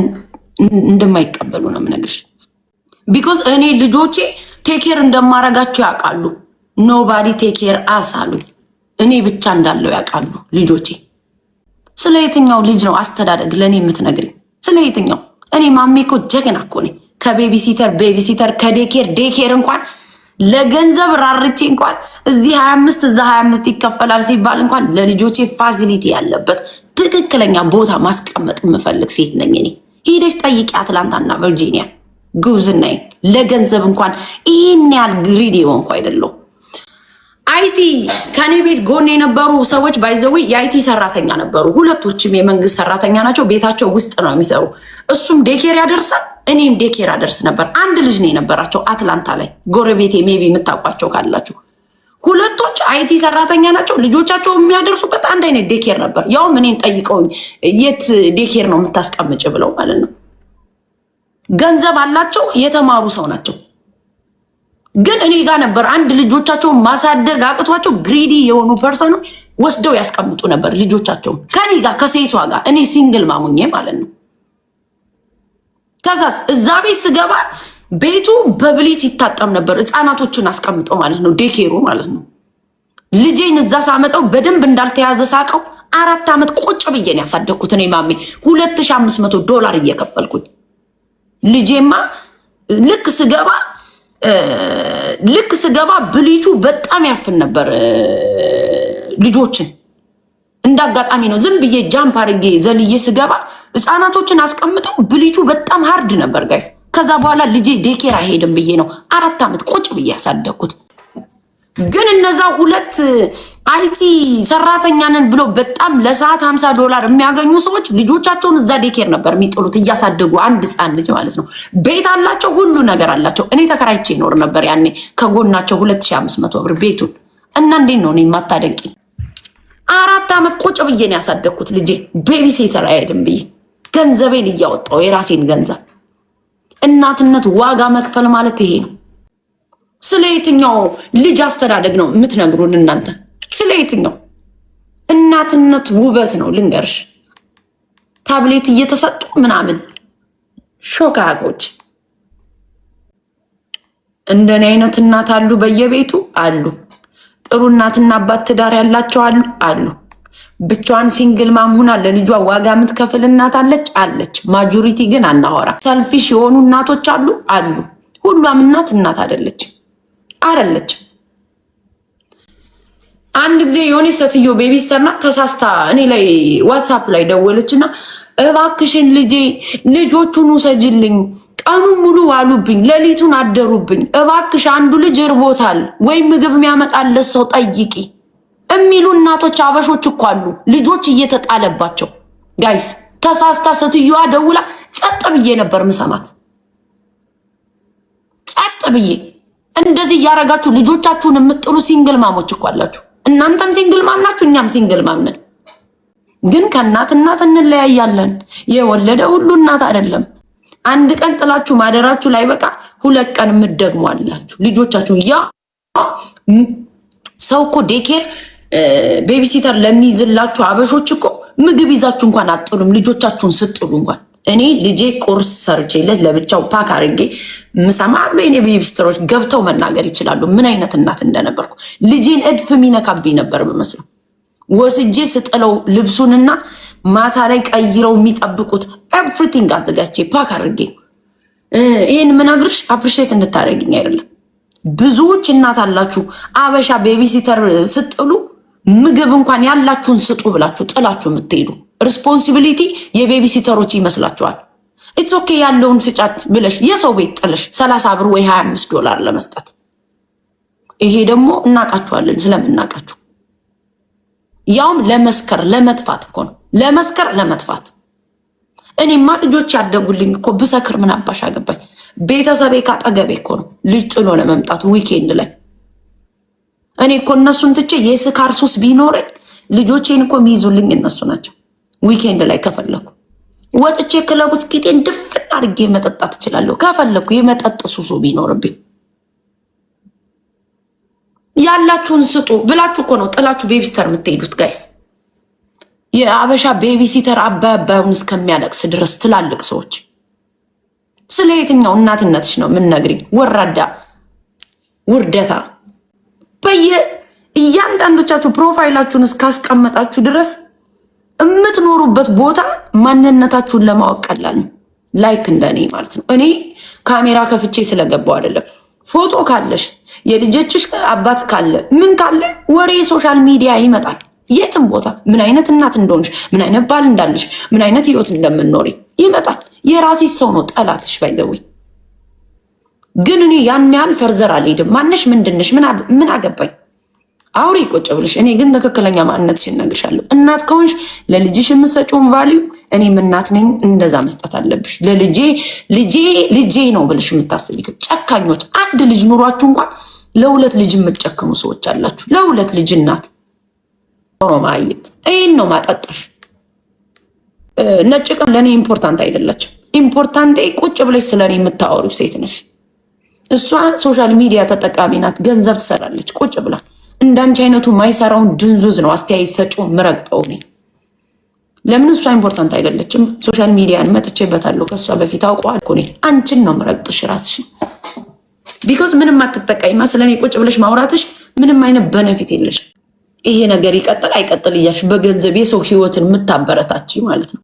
እንደማይቀበሉ ነው የምነግርሽ። ቢኮዝ እኔ ልጆቼ ቴኬር እንደማረጋቸው ያውቃሉ። ኖባዲ ቴኬር አስ አሉኝ። እኔ ብቻ እንዳለው ያውቃሉ ልጆቼ። ስለ የትኛው ልጅ ነው አስተዳደግ ለእኔ የምትነግሪኝ? ስለ የትኛው? እኔ ማሜ እኮ ጀግና እኮ ነኝ። ከቤቢሲተር ከዴኬር እንኳን ለገንዘብ ራርቼ እንኳን እዚህ 25 እዛ 25 ይከፈላል ሲባል እንኳን ለልጆቼ ፋሲሊቲ ያለበት ትክክለኛ ቦታ ማስቀመጥ የምፈልግ ሴት ነኝ እኔ። ሄደሽ ጠይቂ አትላንታና ቨርጂኒያ። ጉብዝናዬ ለገንዘብ እንኳን ይህን ያህል ግሪዲ ሆንኩ አይደለሁ። አይቲ ከኔ ቤት ጎን የነበሩ ሰዎች ባይዘዊ የአይቲ ሰራተኛ ነበሩ። ሁለቶችም የመንግስት ሰራተኛ ናቸው። ቤታቸው ውስጥ ነው የሚሰሩ። እሱም ዴኬር ያደርሳል፣ እኔም ዴኬር አደርስ ነበር። አንድ ልጅ ነው የነበራቸው አትላንታ ላይ ጎረቤቴ፣ ሜቢ የምታውቋቸው ካላችሁ። ሁለቶች አይቲ ሰራተኛ ናቸው። ልጆቻቸው የሚያደርሱበት አንድ አይነት ዴኬር ነበር። ያውም እኔን ጠይቀውኝ የት ዴኬር ነው የምታስቀምጭ ብለው ማለት ነው። ገንዘብ አላቸው፣ የተማሩ ሰው ናቸው። ግን እኔ ጋር ነበር አንድ ልጆቻቸውን ማሳደግ አቅቷቸው ግሪዲ የሆኑ ፐርሰኖች ወስደው ያስቀምጡ ነበር ልጆቻቸውን ከኔ ጋር ከሴቷ ጋር። እኔ ሲንግል ማሙኜ ማለት ነው። ከዛስ እዛ ቤት ስገባ ቤቱ በብሊች ይታጠም ነበር። ህፃናቶችን አስቀምጦ ማለት ነው፣ ዴኬሩ ማለት ነው። ልጄን እዛ ሳመጣው በደንብ እንዳልተያዘ ሳቀው 4 ዓመት ቁጭ ብዬ ነው ያሳደግኩት እኔ ማሜ $2500 እየከፈልኩኝ። ልጄማ ልክ ስገባ ብሊቹ በጣም ያፍን ነበር ልጆችን። እንዳጋጣሚ ነው ዝም ብዬ ጃምፕ አድርጌ ዘልዬ ስገባ ህፃናቶችን አስቀምጠው ብሊቹ በጣም ሃርድ ነበር ጋይስ። ከዛ በኋላ ልጄ ዴኬር አይሄድም ብዬ ነው 4 ዓመት ቁጭ ብዬ ያሳደግኩት። ግን እነዛ 2 አይቲ ሰራተኛንን ብሎ በጣም ለሰዓት $50 የሚያገኙ ሰዎች ልጆቻቸውን እዛ ዴኬር ነበር የሚጥሉት እያሳደጉ። አንድ ህፃን ልጅ ማለት ነው። ቤት አላቸው፣ ሁሉ ነገር አላቸው። እኔ ተከራይቼ ይኖር ነበር ያኔ ከጎናቸው $2500 ቤቱን። እና እንዴት ነው እኔ ማታደንቂ? 4 ዓመት ቁጭ ብዬ ነው ያሳደግኩት ልጄ ቤቢሲተር አይሄድም ብዬ ገንዘቤን እያወጣው የራሴን ገንዘብ። እናትነት ዋጋ መክፈል ማለት ይሄ ነው። ስለ የትኛው ልጅ አስተዳደግ ነው የምትነግሩን እናንተ? ስለ የትኛው? እናትነት ውበት ነው ልንገርሽ። ታብሌት እየተሰጡ ምናምን ሾካቆች። እንደኔ አይነት እናት አሉ በየቤቱ አሉ። ጥሩ እናትና አባት ትዳር ያላቸው አሉ። ብቻዋን ሲንግል ማም ሆና ለልጇ ዋጋ የምትከፍል እናት አለች። ማጆሪቲ ግን አናወራ። ሰልፊሽ የሆኑ እናቶች አሉ። ሁሉም እናት አይደለችም። አንድ ጊዜ የሆነ ሴትዮ ቤቢስተርና ተሳስታ እኔ ላይ ዋትሳፕ ላይ ደወለችና እባክሽን ልጆቹን ውሰጅልኝ፣ ቀኑን ሙሉ ዋሉብኝ፣ ሌሊቱን አደሩብኝ፣ እባክሽ አንዱ ልጅ እርቦታል ወይ ምግብ የሚያመጣለት ሰው ጠይቂ የሚሉ እናቶች አበሾች እኮ አሉ። ልጆች እየተጣለባቸው ጋይስ። ተሳስታ ሴትዮዋ ደውላ ጸጥ ብዬ ነበር ምሰማት። ጸጥ ብዬ እንደዚህ እያረጋችሁ ልጆቻችሁን የምጥሉ ሲንግል ማሞች እኮ አላችሁ። እናንተም ሲንግል ማም ናችሁ፣ እኛም ሲንግል ማም ነን። ግን ከእናት እንለያያለን። የወለደ ሁሉ እናት አይደለም። አንድ ቀን ጥላችሁ ማደራችሁ ላይ በቃ 2 ቀን የምትደግሙ አላችሁ ልጆቻችሁ። ያ ሰው እኮ ዴኬር ቤቢሲተር ለሚይዝላችሁ አበሾች እኮ ምግብ ይዛችሁ እንኳን አጥሉም ልጆቻችሁን ስጥሉ እንኳን። እኔ ልጄ ቁርስ ሰርቼለት ለብቻው ፓክ አድርጌ ምሰማሉ። የኔ ቤቢሲተሮች ገብተው መናገር ይችላሉ ምን አይነት እናት እንደነበርኩ። ልጄን እድፍ የሚነካብኝ ነበር በመስለው ወስጄ ስጥለው ልብሱንና ማታ ላይ ቀይረው የሚጠብቁት ኤቭሪቲንግ አዘጋጅቼ ፓክ አድርጌ። ይህን ምነግርሽ አፕሪሼት እንድታደርግኝ አይደለም። ብዙዎች እናት አላችሁ አበሻ ቤቢሲተር ስጥሉ ምግብ እንኳን ያላችሁን ስጡ ብላችሁ ጥላችሁ የምትሄዱ ሪስፖንሲቢሊቲ የቤቢሲተሮች ይመስላችኋል። ኢትስ ኦኬ ያለውን ስጫት ብለሽ የሰው ቤት ጥለሽ 30 ብር ወይ $25 ለመስጠት። ይሄ ደግሞ እናቃችኋለን ስለምናቃችሁ። ያውም ለመስከር ለመጥፋት እኮ ነው። ለመስከር ለመጥፋት። እኔማ ልጆች ያደጉልኝ እኮ ብሰክር ምን አባሽ አገባኝ። ቤተሰቤ ካጠገቤ እኮ ነው ልጅ ጥሎ ለመምጣቱ ዊኬንድ ላይ። እኔ እኮ እነሱን ትቼ የስካር ሱስ ቢኖረኝ ልጆቼን እኮ የሚይዙልኝ እነሱ ናቸው። ዊኬንድ ላይ ከፈለኩ ወጥቼ ክለብ ውስጥ ቂጤን ድፍን አድርጌ መጠጣት እችላለሁ ከፈለኩ የመጠጥ ሱሱ ቢኖርብኝ። ያላችሁን ስጡ ብላችሁ እኮ ነው ጥላችሁ ቤቢሲተር የምትሄዱት ጋይስ። የአበሻ ቤቢሲተር አባባውን እስከሚያለቅስ ድረስ ትላልቅ ሰዎች። ስለ የትኛው እናትነትሽ ነው የምንነግሪኝ? ወራዳ ውርደታ። እያንዳንዶቻችሁ ፕሮፋይላችሁን እስካስቀመጣችሁ ድረስ የምትኖሩበት ቦታ ማንነታችሁን ለማወቅ ቀላል ነው። ላይክ እንደኔ ማለት ነው። እኔ ካሜራ ከፍቼ ስለገባው አይደለም። ፎቶ ካለሽ የልጆችሽ አባት ካለ ምን ካለ ወሬ ሶሻል ሚዲያ ይመጣል። የትም ቦታ ምን አይነት እናት እንደሆንሽ፣ ምን አይነት ባል እንዳለሽ፣ ምን አይነት ህይወት እንደምንኖሪ ይመጣል። የራስሽ ሰው ነው ጠላትሽ ባይዘዊ። ግን እኔ ያን ያህል ፈርዘር አልሄድም። ማነሽ ምንድነሽ ምን አገባኝ አውሪ ቁጭ ብለሽ። እኔ ግን ትክክለኛ ማንነትሽን እነግርሻለሁ። እናት ከሆንሽ ለልጅሽ የምትሰጪውን ቫልዩ እኔም እናት ነኝ እንደዛ መስጠት አለብሽ። ለልጄ ልጄ ነው ብለሽ የምታስቢ ጨካኞች። አንድ ልጅ ኑሯችሁ እንኳን ለ2 ልጅ የምትጨክሙ ሰዎች አላችሁ። ለ2 ልጅ እናት ሮማይ ይህን ነው ማጠጣሽ። ነጭ ቀን ለእኔ ኢምፖርታንት አይደለችም። ኢምፖርታንት ቁጭ ብለሽ ስለኔ የምታወሪው ሴት ነሽ። እሷ ሶሻል ሚዲያ ተጠቃሚ ናት፣ ገንዘብ ትሰራለች ቁጭ ብላ። እንዳንቺ አይነቱ ማይሰራውን ድንዙዝ ነው አስተያየት ሰጪው ምረግጠው እኔ። ለምን እሷ ኢምፖርታንት አይደለችም? ሶሻል ሚዲያን መጥቼበታለሁ ከእሷ በፊት አውቀዋል እኮ እኔ። አንቺን ነው ምረግጥሽ ራስሽን። ቢኮዝ ምንም አትጠቃይማ ስለኔ ቁጭ ብለሽ ማውራትሽ ምንም አይነት በነፊት የለሽ። ይሄ ነገር ይቀጥል አይቀጥል እያልሽ በገንዘብ የሰው ህይወትን የምታበረታች ማለት ነው።